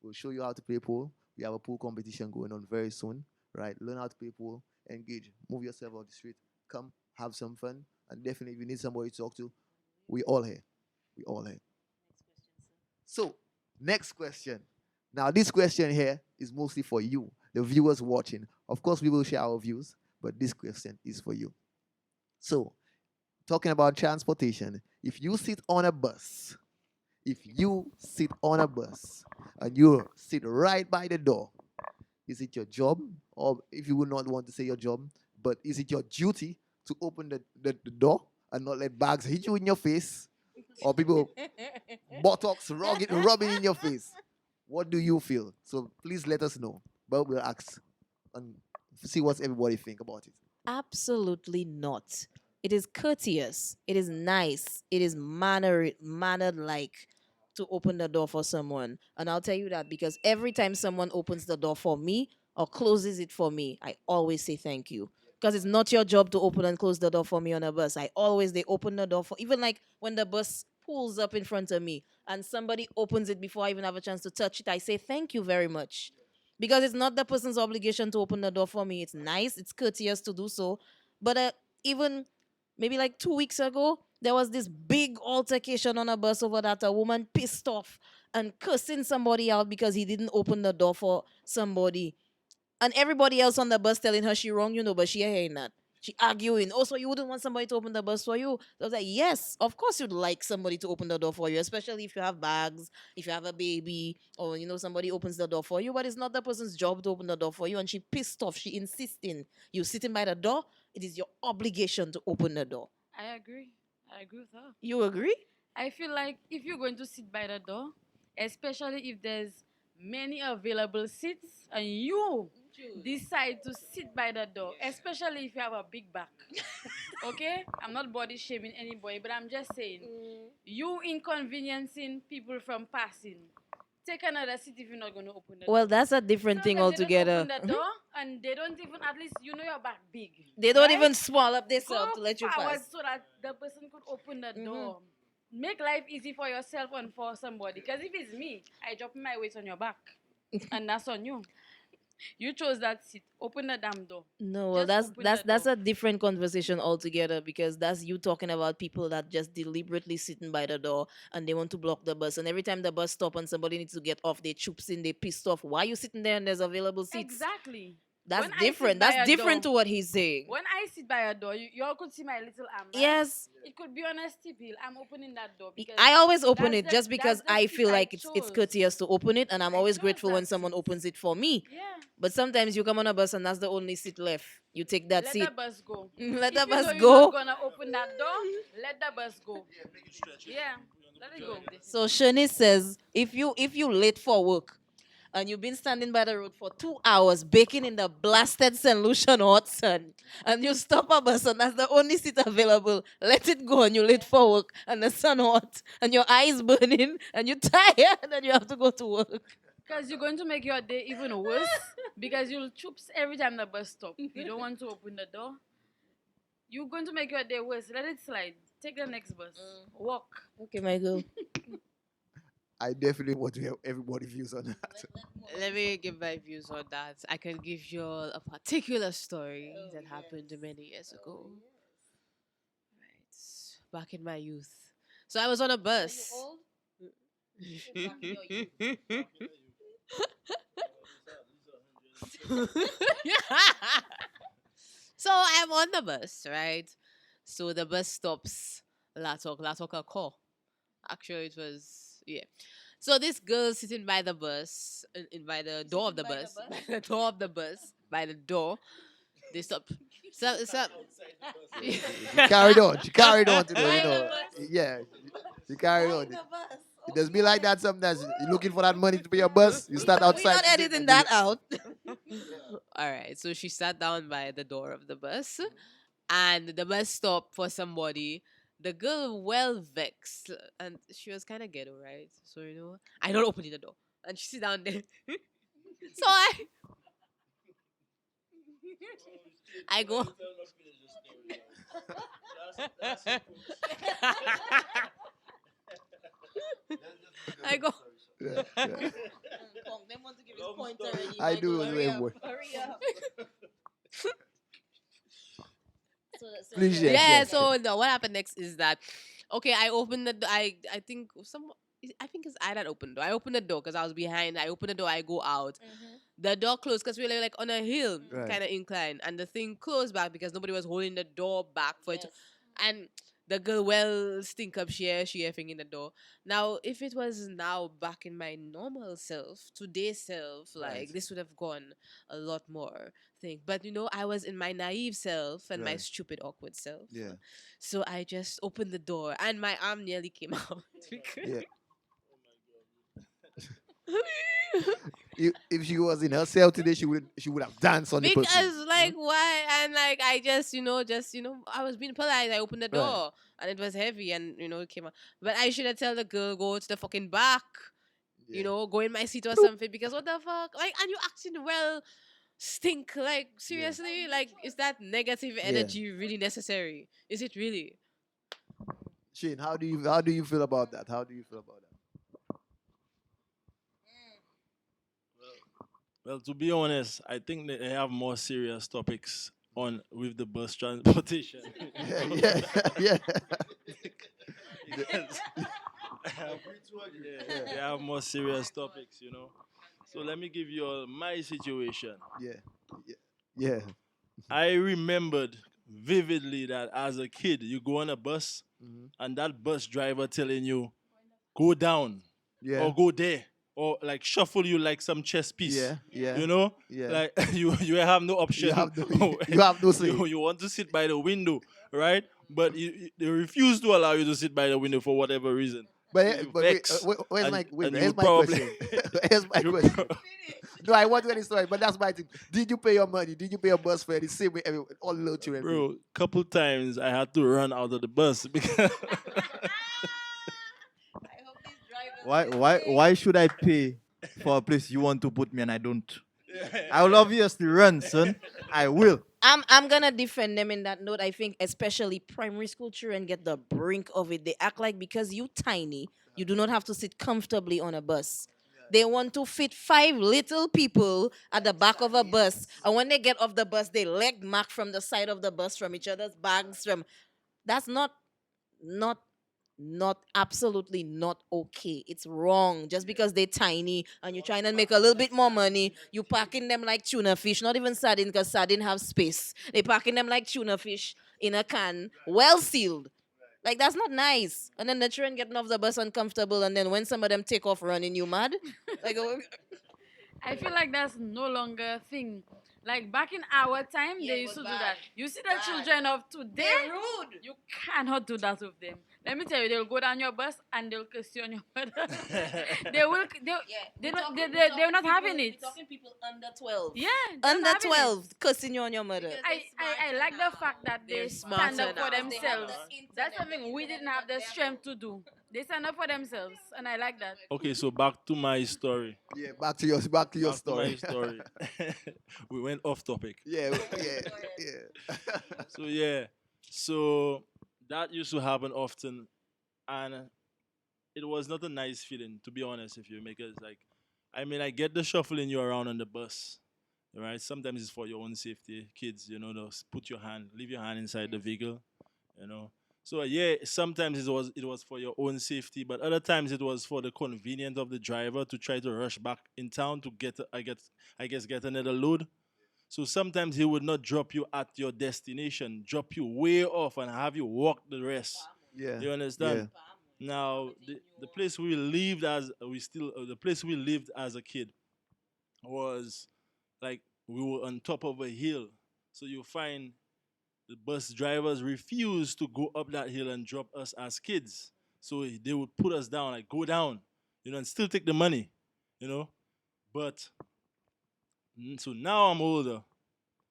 We'll show you how to play pool. We have a pool competition going on very soon, right? Learn how to play pool, engage, move yourself out the street, come, have some fun, and definitely if you need somebody to talk to, we all here. We all here. So, next question. Now, this question here is mostly for you, the viewers watching. Of course, we will share our views, but this question is for you. So, talking about transportation, if you sit on a bus and you sit right by the door, is it your job, or if you would not want to say your job, but is it your duty to open the door and not let bags hit you in your face, or people buttocks rubbing in your face? What do you feel? So please let us know. But we'll ask and see what everybody think about it. absolutely not. It is courteous. It is nice. It is mannered like to open the door for someone. And I'll tell you that because every time someone opens the door for me or closes it for me, I always say thank you. Because it's not your job to open and close the door for me on a bus. They open the door for, even like when the bus pulls up in front of me and somebody opens it before I even have a chance to touch it, I say thank you very much, because it's not the person's obligation to open the door for me. It's nice, it's courteous to do so. But even maybe like 2 weeks ago, there was this big altercation on a bus over that a woman pissed off and cursing somebody out because he didn't open the door for somebody. And everybody else on the bus telling her she wrong, but she ain't hearing that. She arguing. Also, you wouldn't want somebody to open the bus for you. I was like, yes, of course you'd like somebody to open the door for you, especially if you have bags, if you have a baby, or somebody opens the door for you. But it's not the person's job to open the door for you. And she pissed off. She insisting you sitting by the door. It is your obligation to open the door. I agree. I agree with her. You agree? I feel like if you're going to sit by the door, especially if there's many available seats and you decide to sit by the door, especially if you have a big back. Okay? I'm not body shaming anybody, but I'm just saying you inconveniencing people from passing. take another seat if you're not going to open the Well, door. that's a different thing Sometimes they don't altogether. open the door and they don't even, at least you know your back big. They don't right? even swallow up Go themselves to let you forward pass. so that the person could open the door. Make life easy for yourself and for somebody. Because if it's me, I drop my weight on your back. And that's on you. You chose that seat. Open the damn door. No, well, Just open the that's door. a different conversation altogether because that's you talking about people that just deliberately sitting by the door and they want to block the bus. And every time the bus stop and somebody needs to get off, they choops in, they pissed off. Why you sitting there and there's available seats? Exactly. That's When I sit different. by That's a different door, to what he's saying. when I sit by a door, you all could see my little arm, right? Yes, It could be on a steep hill. I'm opening that door because I always open that's it the just because that's the I seat feel I like it's chose. courteous to open it, and I'm I always chose grateful when that someone seat. opens it for me. Yeah. But sometimes you come on a bus and that's the only seat left. You take that Let seat. the bus go. Let If the you know bus you're not go. gonna open that door, let the bus go. Yeah. Let it go. So Shani says, if you late for work and you've been standing by the road for 2 hours baking in the blasted St. Lucian hot sun, and you stop a bus and that's the only seat available, let it go and you late for work and the sun hot and your eyes burning and you're tired and you have to go to work. Because you're going to make your day even worse because you'll troops every time the bus stop. You don't want to open the door. You're going to make your day worse. Let it slide. Take the next bus. Walk. Okay, my girl. I definitely want to hear everybody's views on that. Let me give my views on that. I can give you all a particular story that happened many years ago. Right. Back in my youth. So I was on a bus. So I'm on the bus, right? So the bus stops Latok call. Actually, it was yeah. So this girl sitting by the bus, by the door of the bus, by the door of the bus, by the door. They stop. So She carried on. She carried on to the, yeah. She carried on. It does be like that sometimes. You're looking for that money to pay your bus. You start We're outside. not editing that out. all right. So she sat down by the door of the bus, and the bus stopped for somebody. The girl well vexed, and she was kind of ghetto, right? So I don't open the door, and she sit down there. So I go. I go. Yeah, yeah. Them want to give his point already. I do want to hear more. Hurry up. Please, yes, Yeah. yes, So no, what happened next is that, okay, I opened the. I think I think it's I that opened the door. I opened the door because I was behind. I opened the door. I go out. The door closed because we were like on a hill, Right. kind of inclined, and the thing closed back because nobody was holding the door back for it. And the girl well stink up she effing in the door. Now, if it was now back in my normal self, today's self, like Right. this would have gone a lot more thing. But I was in my naive self and my Right. stupid awkward self. Yeah. So I just opened the door and my arm nearly came out. because- Yeah. If she was in herself today, she would have danced on the Because person. like why and like I just I was being polite. I opened the Right. door and it was heavy and it came out. But I should have tell the girl go to the fucking back. Yeah. Go in my seat or something because what the fuck? Like and you acting well stink. Like seriously? Like is that negative energy really necessary? Is it really? Shane, how do you feel about that? How do you feel about that? Well, to be honest, I think that they have more serious topics on with the bus transportation. Yeah, yeah, yeah. Because they have more serious topics. So let me give you all my situation. Yeah, yeah, yeah. I remembered vividly that as a kid, you go on a bus and that bus driver telling you, go down Yeah. or go there or like shuffle you like some chess piece. Yeah, yeah. You know? Yeah. Like you have no option. You have no, you have no say. You want to sit by the window, right? But they refuse to allow you to sit by the window for whatever reason. But, You but wait, vex, where's and- my wait, and you here's my probably- question. Here's my You question. pro- No, I want to any story, but that's my thing. Did you pay your money? Did you pay your bus fare the same way all the little children? pay? Bro, couple times I had to run out of the bus because I hope these drivers Why should I pay for a place you want to put me and I don't? I will obviously run, son. I will. I'm gonna defend them in that note. I think especially primary school children get the brink of it. They act like because you tiny, you do not have to sit comfortably on a bus. They want to fit five little people at the back of a bus, and when they get off the bus, they leg mark from the side of the bus from each other's bags. From that's not not absolutely not okay. It's wrong. Just because they're tiny and you're trying to make a little bit more money, you packing them like tuna fish, not even sardine because sardine have space. They packing them like tuna fish in a can, well sealed. Like that's not nice. And then the children getting off the bus uncomfortable, and then when some of them take off running, you mad? Like I feel like that's no longer a thing. Like back in our time, Yeah, they it used was to do bad. that. You see the Bad. children of today, they're rude. you cannot do that with them. Let me tell you, they'll go down your bus and they'll question your mother. they will. They don't. They're not having it. We're talking people under 12. Yeah, they're Under not having it. 12, cussing you on your mother. I like the fact that They're they stand smarter up for now. themselves. That's something we didn't have the strength to do. They stand up for themselves, and I like that. Okay, so back to my story. Yeah, back to your Back to my story. story. We went off topic. Yeah, yeah, yeah. So yeah, so that used to happen often, and it was not a nice feeling, to be honest. If you make it like, I mean, I get the shuffling you around on the bus, right? Sometimes it's for your own safety, kids. Just put your hand, leave your hand inside the vehicle, you know. So yeah, sometimes it was for your own safety, but other times it was for the convenience of the driver to try to rush back in town to I guess get another load. So sometimes he would not drop you at your destination, drop you way off and have you walk the rest. Yeah. You understand? Now the place we lived as we still the place we lived as a kid was like we were on top of a hill. So you find the bus drivers refuse to go up that hill and drop us as kids. So they would put us down, like go down, and still take the money, you know. But so now I'm older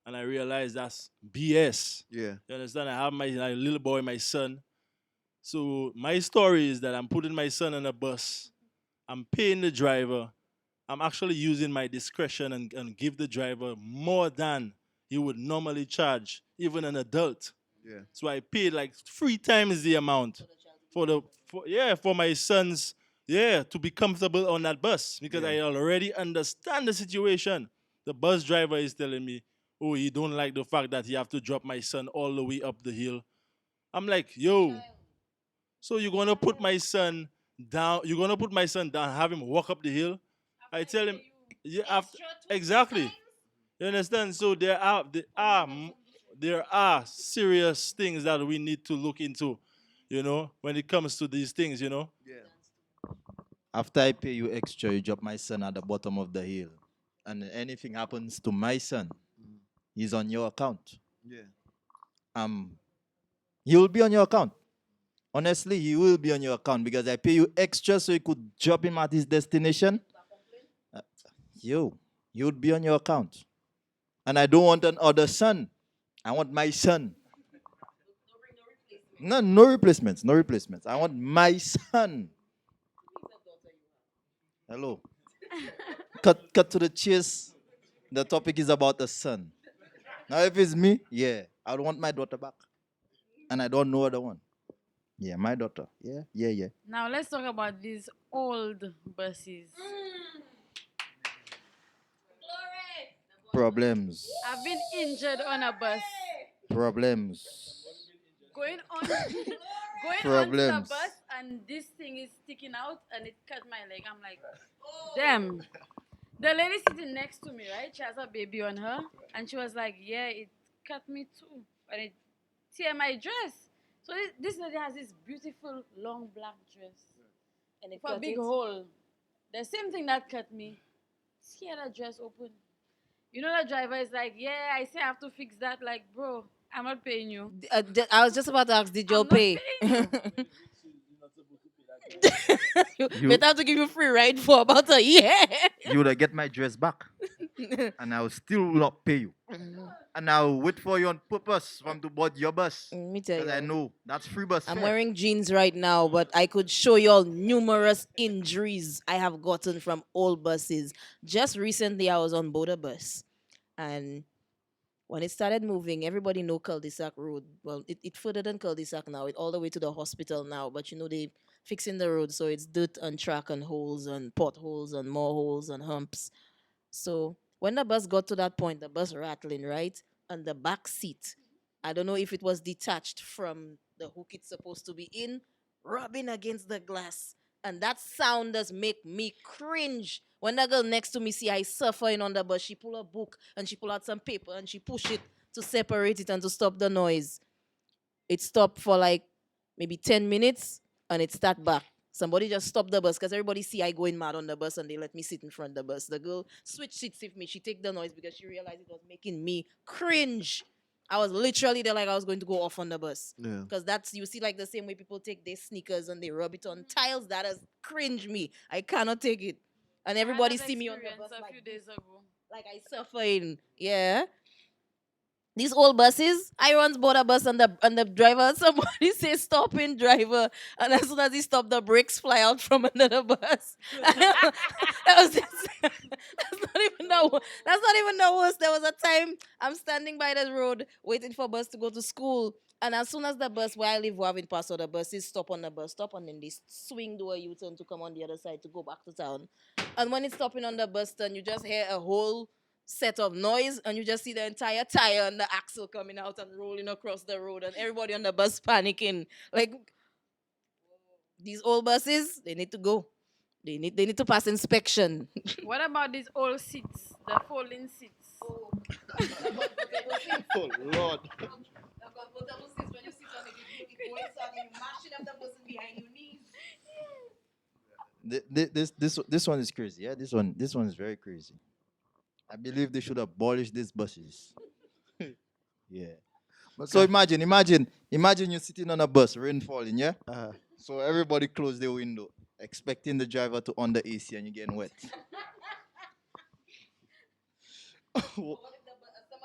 and I realize that's BS. Yeah. You understand? I have my little boy, my son. So my story is that I'm putting my son on a bus. I'm paying the driver. I'm actually using my discretion and give the driver more than he would normally charge, even an adult. Yeah. So I paid like 3 times the amount for my sons, to be comfortable on that bus because Yeah. I already understand the situation. The bus driver is telling me, oh, he don't like the fact that he have to drop my son all the way up the hill. I'm like, yo, so you're gonna put my son down? You're gonna put my son down, have him walk up the hill? I tell him, yeah, exactly. You understand? So there are serious things that we need to look into, when it comes to these things. Yeah. After I pay you extra, you drop my son at the bottom of the hill. And anything happens to my son, he's on your account. Yeah. He will be on your account. Honestly, he will be on your account because I pay you extra so you could drop him at his destination. He would be on your account. And I don't want another son. I want my son. No replacements. No replacements. I want my son. Hello. Cut to the chase. The topic is about a son. Now, if it's me, yeah, I would want my daughter back. And I don't know other one. Yeah, my daughter. Yeah. Now let's talk about these old buses. Problems. I've been injured on a bus. Problems. Going on onto the Problems. bus and this thing is sticking out and it cut my leg. I'm like, damn. The lady sitting next to me, right? She has a baby on her and she was like, yeah, it cut me too. And it tear my dress. So this lady has this beautiful long black dress. And it For a cut big it. hole. The same thing that cut me. Tear the dress open. The driver is like, yeah, I say I have to fix that. Like, bro, I'm not paying you. I was just about to ask, did you I'm not pay? paying You better have to give you free ride for about a year. You would get my dress back. And I will still not pay you. And I'll wait for you on purpose from to board your bus. Let me tell Because I you. know that's free bus I'm fare. wearing jeans right now, but I could show you all numerous injuries I have gotten from old buses. Just recently, I was on board a bus, and when it started moving, everybody know cul-de-sac road. Well, it further than cul-de-sac now. It all the way to the hospital now. But they fixing the road, so it's dirt and track and holes and potholes and more holes and humps. So when the bus got to that point, the bus rattling, right? And the back seat, I don't know if it was detached from the hook it's supposed to be in, rubbing against the glass. And that sound does make me cringe. When the girl next to me see I suffering on the bus, she pull a book and she pull out some paper and she push it to separate it and to stop the noise. It stopped for like maybe 10 minutes and it start back. Somebody just stopped the bus because everybody see I going mad on the bus and they let me sit in front of the bus. The girl switched seats with me. She take the noise because she realized it was making me cringe. I was literally there like I was going to go off on the bus. Yeah. Because that's, you see, like the same way people take their sneakers and they rub it on tiles. That has cringe me. I cannot take it. And I had everybody that see me on the experience bus a like few this, days ago. like I suffering. Yeah. These old buses, I once bought a bus and the driver, somebody say stopping driver, and as soon as he stopped, the brakes fly out from another bus. that was just, that's not even that's not even the worst. There was a time I'm standing by the road waiting for bus to go to school, and as soon as the bus where I live, we're having passed, so the buses stop on the bus stop, and then they swing do a U-turn to come on the other side to go back to town. And when it's stopping on the bus turn, you just hear a whole set of noise and you just see the entire tire and the axle coming out and rolling across the road and everybody on the bus panicking. Like these old buses, they need to go. They need to pass inspection. What about these old seats, the folding seats? Oh Lord. This one is crazy. Yeah, this one is very crazy. I believe they should abolish these buses. Yeah. So Okay. imagine you're sitting on a bus, rain falling, yeah? Uh, So everybody close their window, expecting the driver to on the AC and you're getting wet.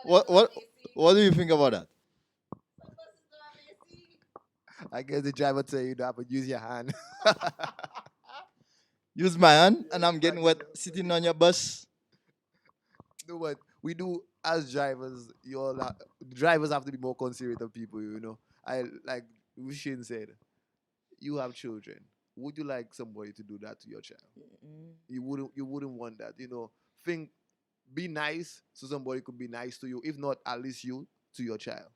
what what what do you think about that? I guess the driver tell you that, but use your hand. Use my hand and I'm Use getting your wet hand. sitting on your bus. No, but we do as drivers. Drivers have to be more considerate of people. I like Vishin said. You have children. Would you like somebody to do that to your child? You wouldn't. You wouldn't want that. Think. Be nice so somebody could be nice to you. If not, at least you to your child.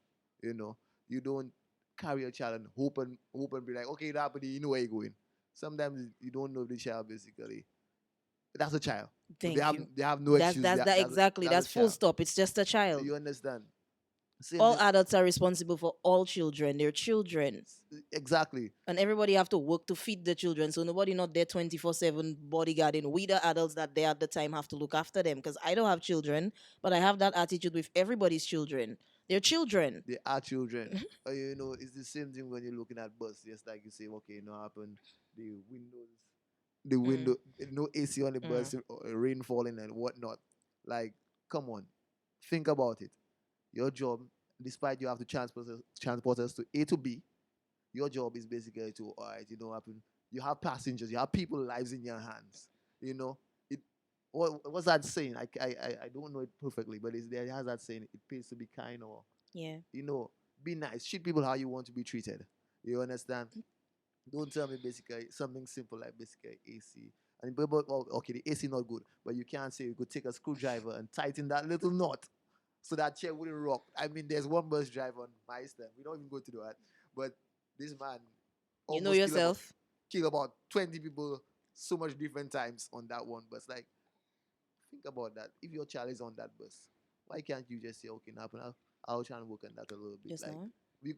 You know. You don't carry a child and hope and be like, okay, that, but you know where you're going. Sometimes you don't know the child basically. That's a child. They Thank have you. they have no That's excuse. that's that exactly. That's That's a full child. stop. It's just a Do child. you understand? Same All thing. adults are responsible for all children. They're children. Exactly. And everybody have to work to feed the children. So nobody not there 24/7 bodyguarding. We the adults that they at the time have to look after them. Because I don't have children, but I have that attitude with everybody's children. They're children. They are children. It's the same thing when you're looking at bus. Just like you say, okay, happen. The windows, the Mm, window, no AC on the mm. bus, rain falling and whatnot. Like, come on, think about it. Your job, despite you have to transport us to A to B, your job is basically to, all right, happen. You have passengers, you have people lives in your hands. You know, it. What's that saying? I don't know it perfectly, but it has that saying. It pays to be kind, or Yeah. you know, be nice. Treat people how you want to be treated. You understand? Don't tell me basically something simple like basically AC. And okay, the AC not good, but you can't say you could take a screwdriver and tighten that little knot so that chair wouldn't rock. I mean, there's one bus driver on my stand. We don't even go to do that, but this man You know almost yourself. kill about 20 people so much different times on that one bus. Like, think about that. If your child is on that bus, why can't you just say, okay, now I'll try and work on that a little bit. Just Like, now.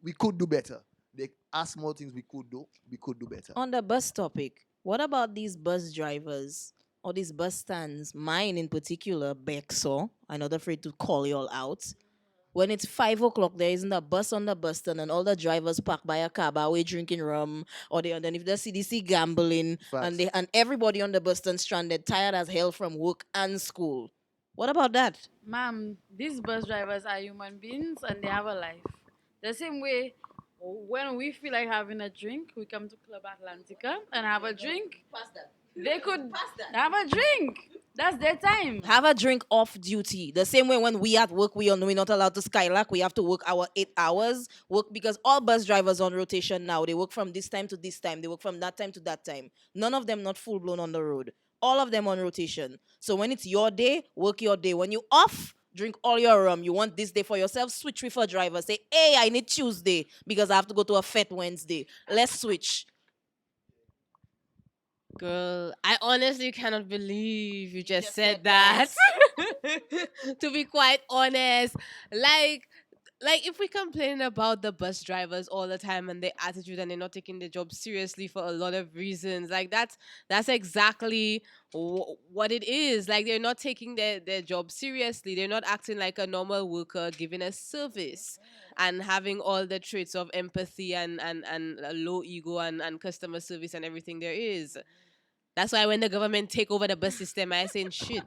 we could do better. There are small things we could do better. On the bus topic, what about these bus drivers or these bus stands? Mine in particular, Bexo. I'm not afraid to call y'all out. When it's 5 o'clock, there isn't a bus on the bus stand, and all the drivers park by a cab away drinking rum, or they underneath the CDC gambling, and Facts. everybody on the bus stand stranded, tired as hell from work and school. What about that? Ma'am, these bus drivers are human beings and they have a life. The same way, when we feel like having a drink, we come to Club Atlantica and have a drink. They could have a drink. That's their time. Have a drink off duty. The same way when we at work, we're not allowed to skylark. We have to work our 8 hours. Work because all bus drivers on rotation now. They work from this time to this time. They work from that time to that time. None of them not full blown on the road. All of them on rotation. So when it's your day, work your day. When you off, drink all your rum. You want this day for yourself, switch with a driver. Say, hey, I need Tuesday because I have to go to a fete Wednesday. Let's switch. Girl, I honestly cannot believe you just said that. To be quite honest, like if we complain about the bus drivers all the time and their attitude and they're not taking their job seriously for a lot of reasons, like that's exactly what it is. Like they're not taking their job seriously. They're not acting like a normal worker, giving a service and having all the traits of empathy and a low ego and customer service and everything there is. That's why when the government take over the bus system, I saying shit.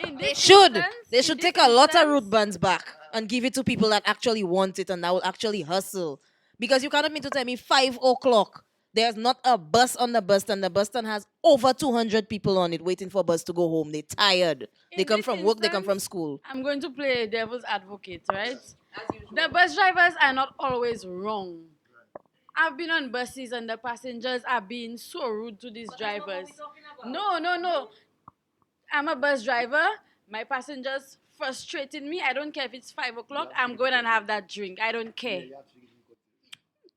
In They this should. instance, They in should this take a lot of instance, root bands back and give it to people that actually want it and that will actually hustle. Because you cannot mean to tell me 5 o'clock. There's not a bus on the bus stand. The bus stand has over 200 people on it waiting for bus to go home. They're tired. They in come this from work, they come from instance, school. I'm going to play devil's advocate, right? The bus drivers are not always wrong. I've been on buses and the passengers are being so rude to these drivers. No, no, no. I'm a bus driver. My passengers frustrating me. I don't care if it's 5 o'clock. I'm going and have that drink. I don't care.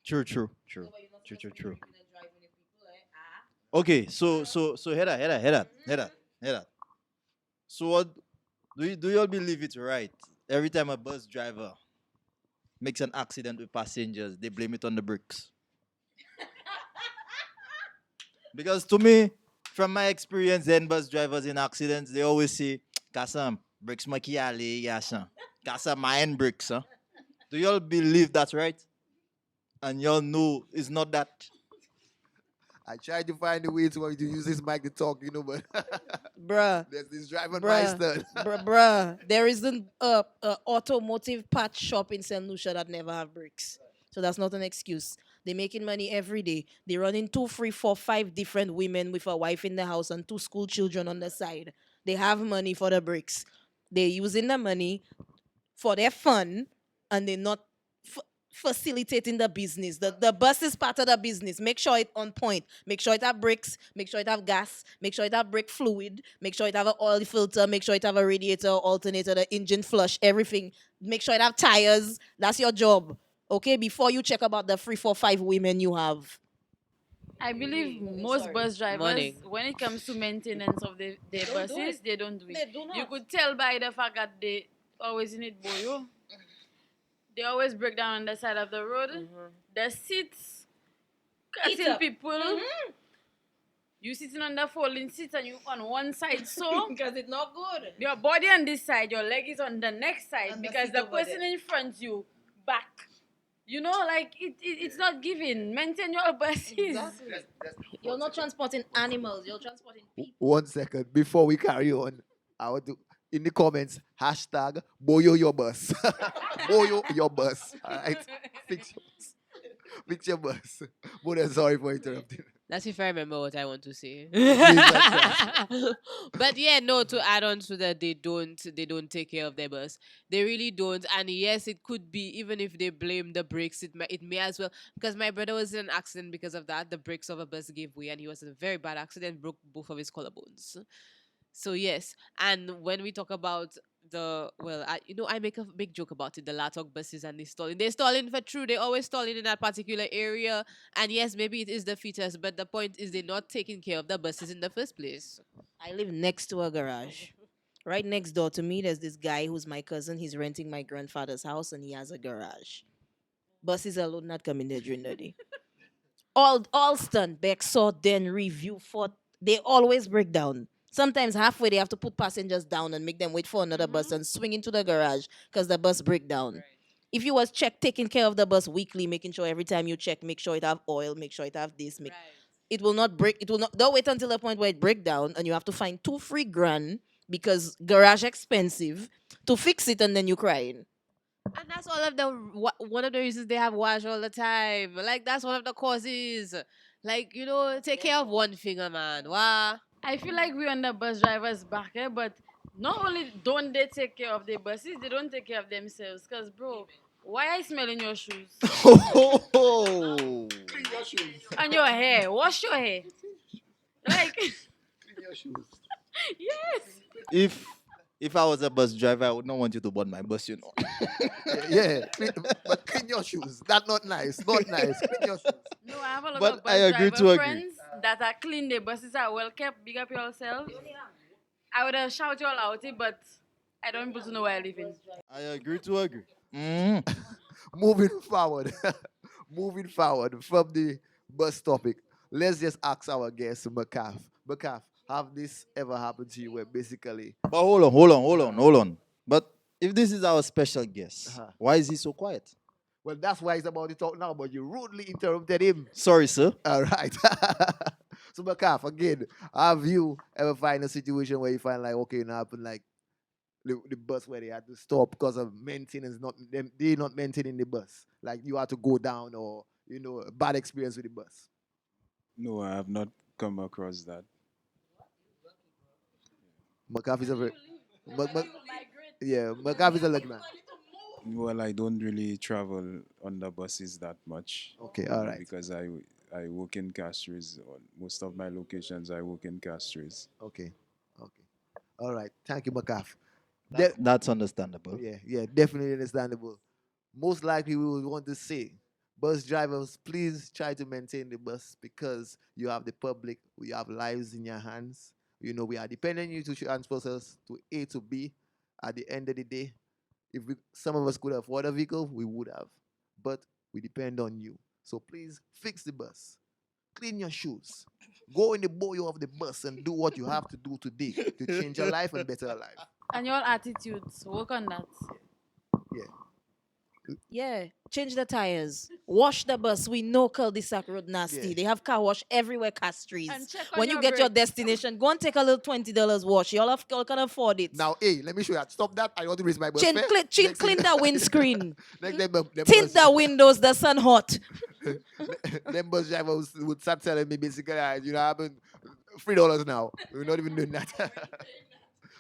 True, true, true, true, true, true. Okay, so head that. So what do you all believe it's right? Every time a bus driver makes an accident with passengers, they blame it on the brakes. Because to me, from my experience, then bus drivers in accidents, they always say, "Kasam brakes makiali yasa, Kasam mine brakes." Huh? Do y'all believe that's right? And y'all know it's not that. I tried to find a way to use this mic to talk, but Bruh. there's this driver Bruh, Meister. bruh, there isn't a automotive part shop in St. Lucia that never have bricks. So that's not an excuse. They're making money every day. They run in two, three, four, five different women with a wife in the house and two school children on the side. They have money for the bricks. They're using the money for their fun and they're not facilitating the business. The bus is part of the business. Make sure it on point. Make sure it have brakes. Make sure it have gas. Make sure it have brake fluid. Make sure it have an oil filter. Make sure it have a radiator, alternator, the engine flush, everything. Make sure it have tires. That's your job. Okay, before you check about the 3, 4, 5 women you have. I believe most bus drivers, Morning. when it comes to maintenance of their Don't do buses, it. they don't do it. They do You not. could tell by the fact that they always in it boyo. They always break down on the side of the road. The seats, Eat cutting up. people. You sitting on the folding seats and you on one side so Because it's not good. your body on this side, your leg is on the next side And the because seat the over person there. in front you back. You know, like it's not giving. Maintain your buses. Exactly. You're not transporting animals. You're transporting people. 1 second before we carry on. I want to in the comments hashtag boyo your bus. Boyo your bus. All right, fix your bus. Fix your bus. But sorry for interrupting. That's if I remember what I want to say. Jesus But yeah, no, to add on to that, they don't take care of their bus. They really don't. And yes, it could be even if they blame the brakes, it may as well, because my brother was in an accident because of that. The brakes of a bus gave way and he was in a very bad accident, broke both of his collarbones. So yes, and when we talk about I make a big joke about it. The Latok buses and they stalling. They're stalling for true. They always stalling in that particular area. And yes, maybe it is the fetus, but the point is they're not taking care of the buses in the first place. I live next to a garage. Right next door to me, there's this guy who's my cousin. He's renting my grandfather's house and he has a garage. Buses alone not coming there during the day. All stunt, Bexor, then review for they always break down. Sometimes halfway they have to put passengers down and make them wait for another bus and swing into the garage because the bus break down. If you was taking care of the bus weekly, making sure every time you check, make sure it have oil, make sure it have this, it will not break. It will not. Don't wait until the point where it break down and you have to find 2, 3 grand because garage expensive to fix it and then you crying. And that's one of the one of the reasons they have wash all the time. Like that's one of the causes. Like take care of one finger, man. Wow. I feel like we're on the bus driver's back, but not only don't they take care of their buses, they don't take care of themselves. Cause bro, why I smelling your shoes Oh, and your hair? Wash your hair. Like yes. if if I was a bus driver, I would not want you to board my bus. You know. Yeah, but clean your shoes. That's not nice. Not nice. Clean your shoes. No, I have a lot But of I bus agree driver to agree. friends that are clean. Their buses are well kept. Big up yourself. I would have shout you all out, but I don't want to know where I live in. I agree to agree. Mm. Moving forward, moving forward from the bus topic, let's just ask our guest, McCaff. McCaff, have this ever happened to you where basically, But hold on. But if this is our special guest, uh why is he so quiet? well, that's why he's about to talk now, but you rudely interrupted him. Sorry, sir. All right. So, McCaff, again, have you ever find a situation where you find like, okay, now happen like the bus where they had to stop because of maintenance, not them, they not maintaining the bus, like you had to go down or a bad experience with the bus. No, I have not come across that. McCaff is a very, yeah, McCaff is a lucky man. Well, I don't really travel on the buses that much, Okay, all right. because I work in Castries. On most of my locations, I work in Castries. Okay, okay, all right. Thank you, McCaff. That's understandable. Yeah, yeah, definitely understandable. Most likely, we would want to say, bus drivers, please try to maintain the bus because you have the public, you have lives in your hands. We are depending on you to transport us to A to B. At the end of the day, if some of us could afford a vehicle, we would have, but we depend on you. So please fix the bus, clean your shoes, go in the boyo of the bus, and do what you have to do today to change your life and better your life. And your attitudes, work on that. Yeah. Yeah, change the tires. Wash the bus. We know cul-de-sac road nasty. Yeah. They have car wash everywhere, Castries. And check on When you your get your brakes. destination, go and take a little $20 wash. Y'all can afford it. Now, hey, let me show you. Stop that. I want to raise my bus Chin, fare. clean, chin, Next thing- clean the windscreen. Next them Tint the windows. The sun hot. them bus drivers would start telling me basically, I'm having $3 now. We're not even doing that.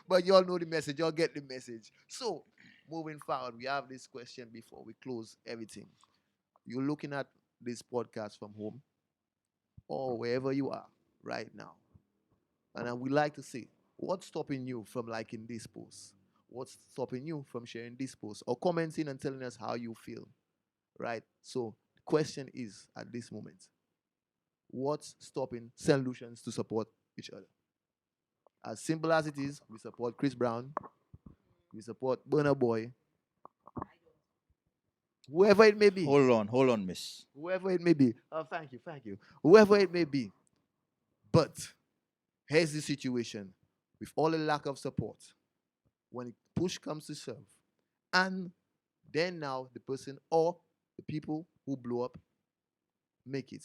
But y'all know the message. Y'all get the message. So, moving forward, we have this question before we close everything. You're looking at this podcast from home or wherever you are right now. And I would like to say, what's stopping you from liking this post? What's stopping you from sharing this post or commenting and telling us how you feel? Right? So the question is at this moment, what's stopping solutions to support each other? As simple as it is, we support Chris Brown, we support Burna Boy, whoever it may be. Hold on, miss. Whoever it may be. Oh, thank you. Whoever it may be. But here's the situation with all the lack of support, when push comes to shove, and then now the person or the people who blow up make it,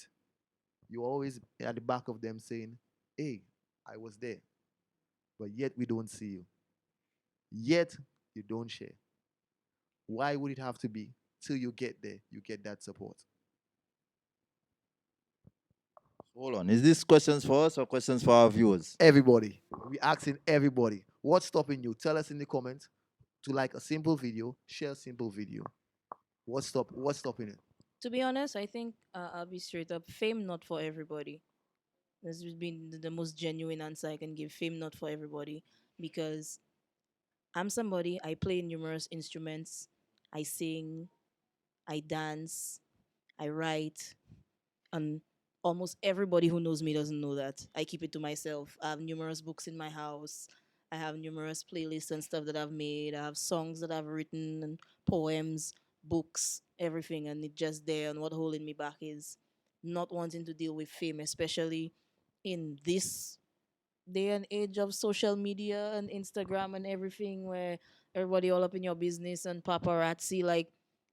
you always at the back of them saying, hey, I was there, but yet we don't see you. Yet you don't share. Why would it have to be till you get there, you get that support? Hold on. Is this questions for us or questions for our viewers? Everybody. We asking everybody. What's stopping you? Tell us in the comments to like a simple video, share a simple video. What's stopping it? To be honest, I think I'll be straight up. Fame not for everybody. This has been the most genuine answer I can give. Fame not for everybody because I'm somebody. I play numerous instruments. I sing. I dance. I write. And almost everybody who knows me doesn't know that. I keep it to myself. I have numerous books in my house. I have numerous playlists and stuff that I've made. I have songs that I've written and poems, books, everything, and it's just there. And what holding me back is not wanting to deal with fame, especially in this day and age of social media and Instagram and everything where everybody all up in your business and paparazzi. Like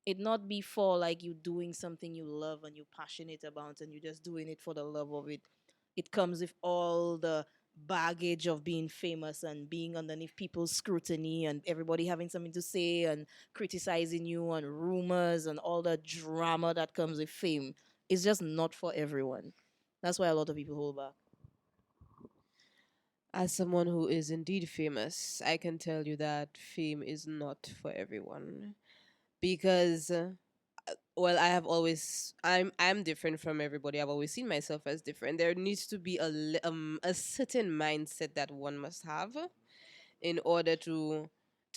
it not before like you doing something you love and you're passionate about and you're just doing it for the love of it. It comes with all the baggage of being famous and being underneath people's scrutiny and everybody having something to say and criticizing you and rumors and all the drama that comes with fame is just not for everyone. That's why a lot of people hold back. As someone who is indeed famous, I can tell you that fame is not for everyone. Because well, I'm different from everybody. I've always seen myself as different. There needs to be a certain mindset that one must have in order to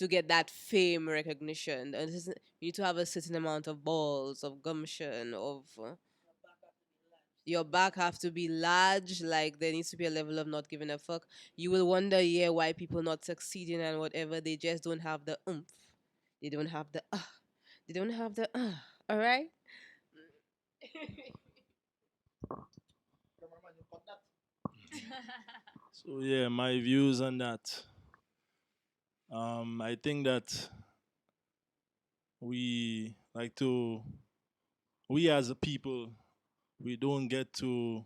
get that fame recognition. And you need to have a certain amount of balls, of gumption, of your back have to be large. Like there needs to be a level of not giving a fuck. You will wonder, yeah, why people not succeeding and whatever. They just don't have the oomph. They don't have the they don't have the all right. So yeah, my views on that. I think that we like to we as a people we don't get to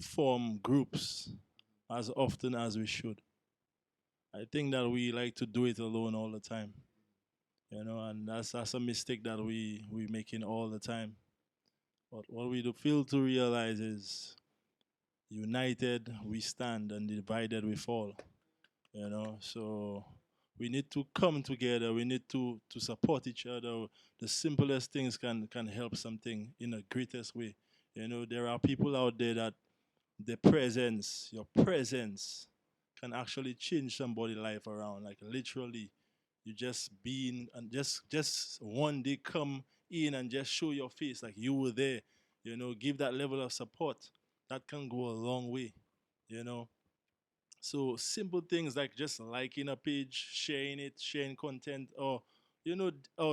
form groups as often as we should. I think that we like to do it alone all the time, and that's a mistake that we making all the time. But what we do fail to realize is united we stand and divided we fall. So we need to come together. We need to support each other. The simplest things can help something in the greatest way. There are people out there that your presence can actually change somebody's life around. Like literally, you just being and just one day come in and just show your face like you were there. Give that level of support. That can go a long way. You know, so simple things like just liking a page, sharing it, sharing content, or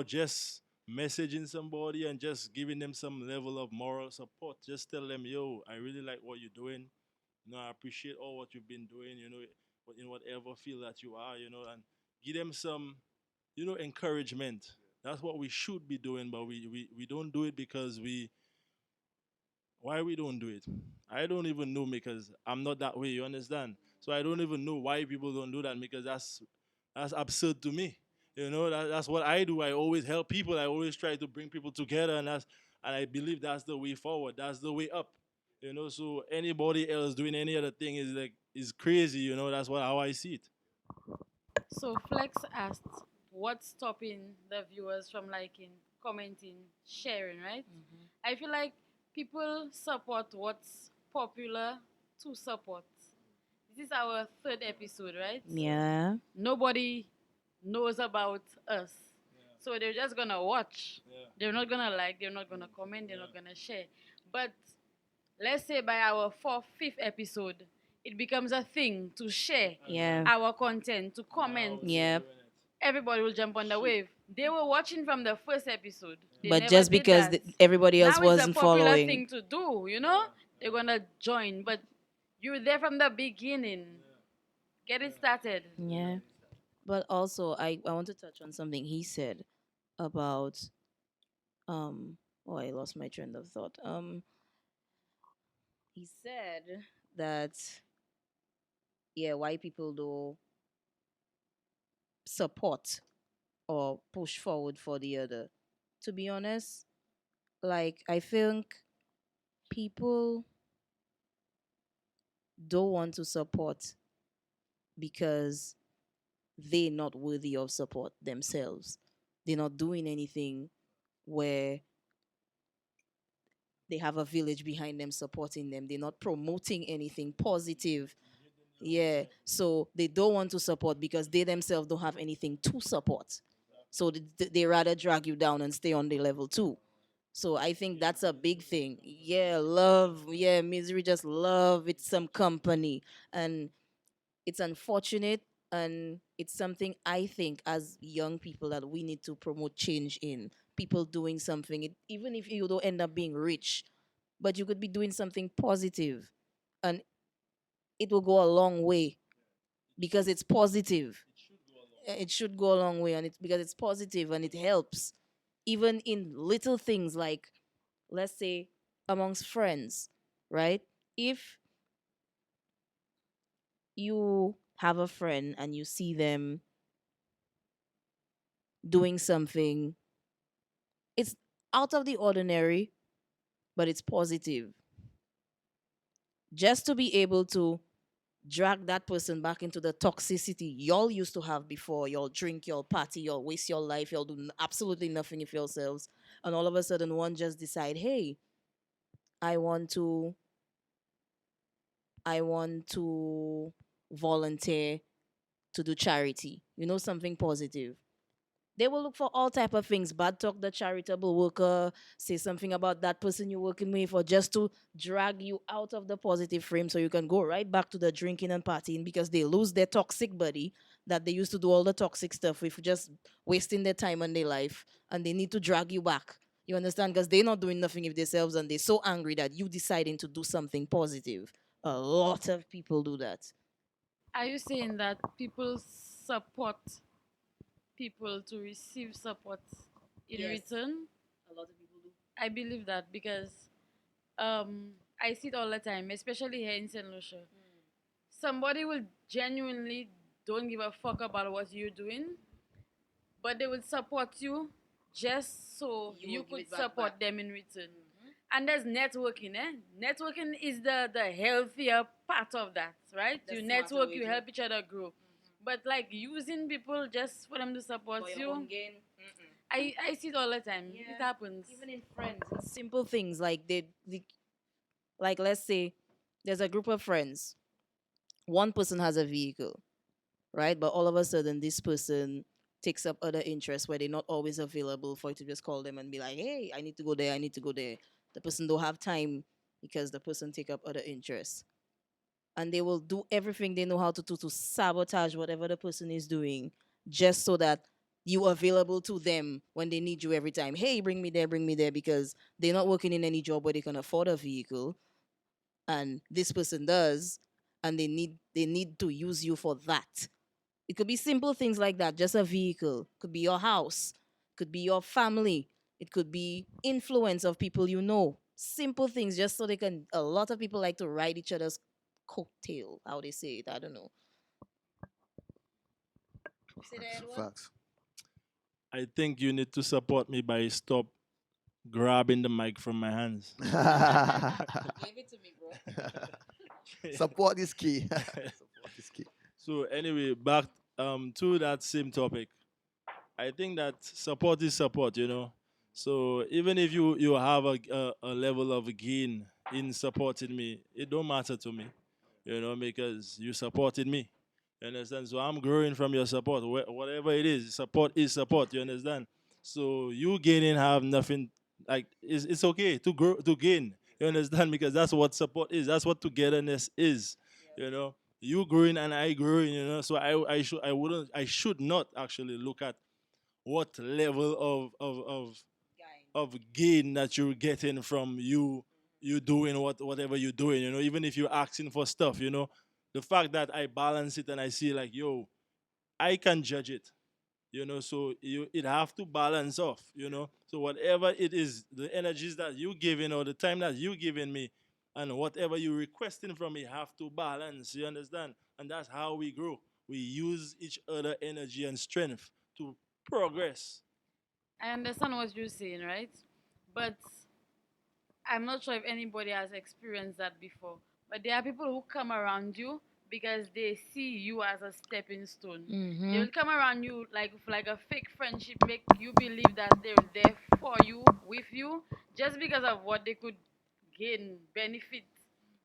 just messaging somebody and just giving them some level of moral support. Just tell them, yo, I really like what you're doing. I appreciate all what you've been doing. In whatever field that you are. And give them some, encouragement. That's what we should be doing, but we don't do it because why we don't do it. I don't even know because I'm not that way. You understand? So I don't even know why people don't do that because that's absurd to me. That's what I do. I always help people. I always try to bring people together, and I believe that's the way forward. That's the way up. So anybody else doing any other thing is crazy. That's how I see it. So Flex asked, what's stopping the viewers from liking, commenting, sharing, right? I feel like people support what's popular to support. This is our third episode, right? Yeah. Nobody knows about us. So they're just gonna watch. They're not gonna like, they're not gonna comment, they're not gonna share. But let's say by our fourth, fifth episode, it becomes a thing to share Yeah. our content, to comment. Yeah. Everybody will jump on the wave. They were watching from the first episode. They But never just did because that. everybody else Now it's a wasn't popular following. thing to do. They're gonna join. But you were there from the beginning. Get it started. Yeah. But also I want to touch on something he said about oh, I lost my train of thought. He said that yeah, white people do support or push forward for the other. To be honest, like I think people don't want to support because they're not worthy of support themselves. They're not doing anything where they have a village behind them supporting them. They're not promoting anything positive. Yeah. So they don't want to support because they themselves don't have anything to support. So they rather drag you down and stay on the level too. So I think that's a big thing. Yeah, love. Yeah, misery just love. It's some company. And it's unfortunate. And it's something I think as young people that we need to promote change in. People doing something, even if you don't end up being rich, but you could be doing something positive and it will go a long way because it's positive. It should go a long way and it's because it's positive and it helps even in little things like let's say amongst friends, right? If you have a friend and you see them doing something, it's out of the ordinary, but it's positive. Just to be able to drag that person back into the toxicity y'all used to have before. Y'all drink, y'all party, y'all waste your life, y'all do absolutely nothing for yourselves. And all of a sudden, one just decide, hey, I want to, I want to volunteer to do charity. You know, something positive. They will look for all type of things, bad talk the charitable worker, say something about that person you're working with, or just to drag you out of the positive frame so you can go right back to the drinking and partying because they lose their toxic buddy that they used to do all the toxic stuff with, just wasting their time and their life, and they need to drag you back. You understand? Because they're not doing nothing with themselves and they're so angry that you deciding to do something positive. A lot of people do that. Are you saying that people support people to receive support in Yes, return? a lot of people do. I believe that because I see it all the time, especially here in St. Lucia. Somebody will genuinely don't give a fuck about what you're doing, but they will support you just so You you will give could it back support back. them in return. And there's networking, eh? Networking is the healthier part of that, right? The You smarter network, way you to. help each other grow. But like using people just for them to support For your you, own gain. Mm-mm. I see it all the time. It Yeah. happens. Even in friends, in simple things like like let's say there's a group of friends. One person has a vehicle, right? But all of a sudden, this person takes up other interests where they're not always available for you to just call them and be like, "Hey, I need to go there. I need to go there." The person don't have time because the person take up other interests, and they will do everything they know how to do to sabotage whatever the person is doing, just so that you available to them when they need you every time. Hey, bring me there, because they're not working in any job where they can afford a vehicle, and this person does, and they need to use you for that. It could be simple things like that, just a vehicle. Could be your house, could be your family, it could be influence of people you know. Simple things, just so they can. A lot of people like to ride each other's coattail. How they say it, I don't know. You say that, Facts, Edward? facts. I think you need to support me by stop grabbing the mic from my hands. Give it to me, bro. Support is key. Support is key. So anyway, back to that same topic. I think that support is support, you know. So even if you have a level of gain in supporting me, it don't matter to me, you know, because you supported me. You understand? So I'm growing from your support. Whatever it is support. You understand? So you gaining have nothing, like it's okay to grow to gain. You understand? Because that's what support is. That's what togetherness is. You know, you growing and I growing. You know, so I should not actually look at what level of gain that you're getting from you doing whatever you're doing, you know, even if you're asking for stuff, you know. The fact that I balance it and I see like, yo, I can judge it, you know, so it have to balance off, you know. So whatever it is, the energies that you giving or the time that you giving me and whatever you requesting from me have to balance, you understand? And that's how we grow. We use each other energy and strength to progress. I understand what you're saying, right? But I'm not sure if anybody has experienced that before. But there are people who come around you because they see you as a stepping stone. They Mm-hmm. will come around you like a fake friendship, make you believe that they're there for you, with you, just because of what they could gain, benefit,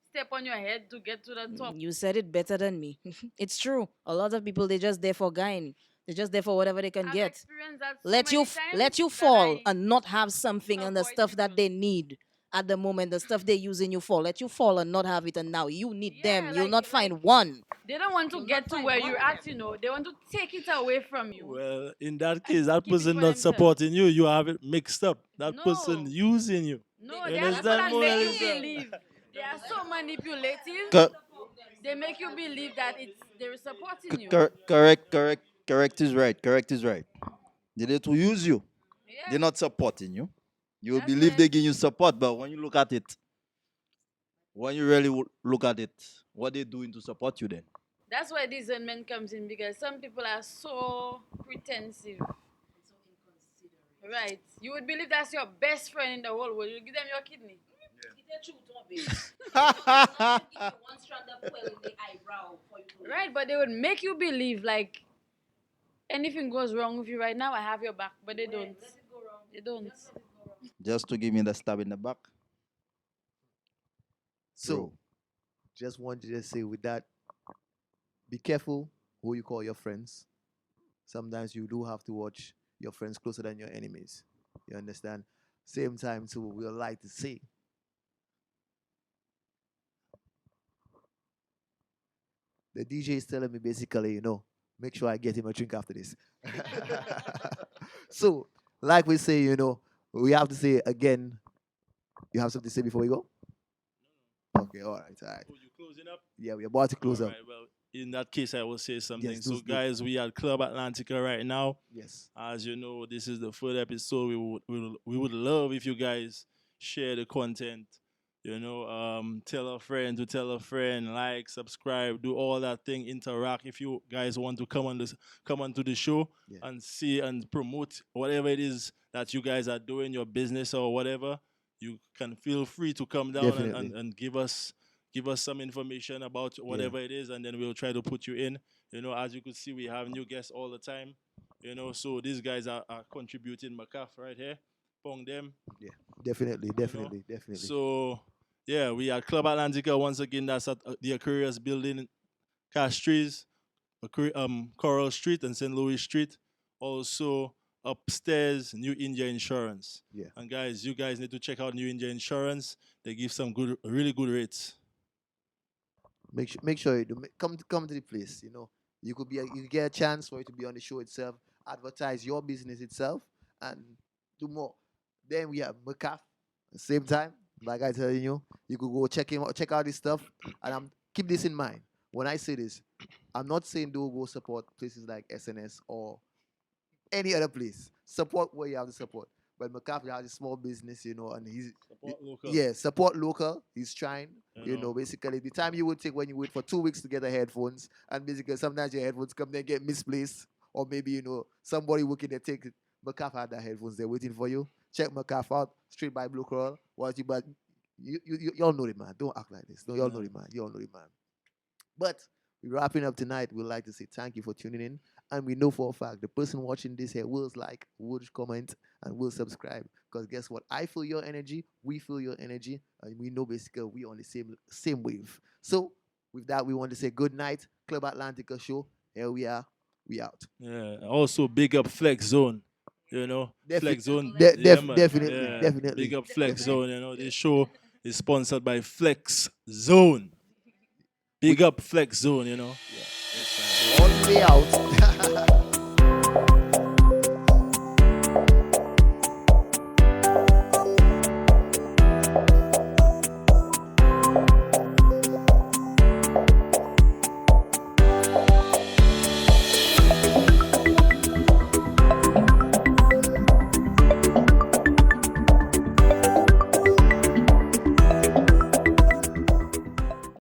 step on your head to get to the top. You said it better than me. It's true. A lot of people, they just there for gain. They're just there for whatever they can I've get. experienced that so Let you many times let you that fall I and not have something and the avoid stuff people. that they need at the moment, the stuff they're using you for. Let you fall and not have it, and now you need them. Yeah, You'll not like find one. they don't want to You'll not get to find where one you're of at, them. they want to take it away from you Well, in that and case, that keep it person for not themselves. supporting you. You have it mixed up. That person No, using you. no, You there are That's people what understand, that I'm make Mona you Lisa? saying. believe. They are so manipulative. Cor- They make you believe that they're supporting you. correct is right. Correct is right. They're there to use you. Yeah, They're not supporting you. You that's believe right. they give you support, but when you look at it, when you really look at it, what they doing to support you then? That's why discernment comes in because some people are so pretensive. Right. You would believe that's your best friend in the whole world. You give them your kidney. Right, but they would make you believe like anything goes wrong with you right now, I have your back, but they don't. They don't. Just to give me the stab in the back. So, just wanted to say with that, be careful who you call your friends. Sometimes you do have to watch your friends closer than your enemies. You understand? Same time too, we would like to say the DJ is telling me basically, make sure I get him a drink after this. So, like we say, we have to say again. You have something to say before we go? Okay, all right, all right. So you closing up? Yeah, we're about to close All up. right. Well, in that case, I will say something. Yes, So, do. guys, we at Club Atlantica right now. Yes. As you know, this is the third episode. We would love if you guys share the content. Tell a friend to tell a friend, like, subscribe, do all that thing, interact. If you guys want to come onto the show Yeah. and see and promote whatever it is that you guys are doing, your business or whatever, you can feel free to come down and, Definitely. and give us some information about Yeah. whatever it is, and then we'll try to put you in. As you could see, we have new guests all the time. So these guys are contributing McCaff right here. Pong them. Definitely, definitely, definitely. So yeah, we are Club Atlantica once again. That's at the Aquarius building, Castries, Coral Street and St. Louis Street. Also upstairs, New India Insurance. Yeah. And guys, you guys need to check out New India Insurance. They give some really good rates. Make sure you do come to the place. You get a chance for you to be on the show itself, advertise your business itself, and do more. Then we have McCaff. Same time, like I telling you, you could go check out this stuff, and keep this in mind. When I say this, I'm not saying don't go support places like SNS or any other place. Support where you have to support. But McCaffrey has a small business, and Support local. yeah, support local. He's trying, You know. basically the time you would take when you wait for 2 weeks to get the headphones, and basically sometimes your headphones come there get misplaced, or maybe somebody working there take it. McCaff had the headphones there waiting for you. Check McCaff out straight by Blue Crawl. What you but you all know the man. Don't act like this. No, y'all know the man. You all know the man. But we're wrapping up tonight. We'd like to say thank you for tuning in. And we know for a fact the person watching this here will like, will comment, and will subscribe. Because guess what? I feel your energy, we feel your energy, and we know basically we on the same wave. So with that, we want to say good night. Club Atlantica show. Here we are. We out. Yeah. Also, big up Flex Zone. Flex Zone. Yeah, man. Definitely, Yeah. definitely. Big up Flex Zone. This show is sponsored by Flex Zone. Big up Flex Zone. All the way out.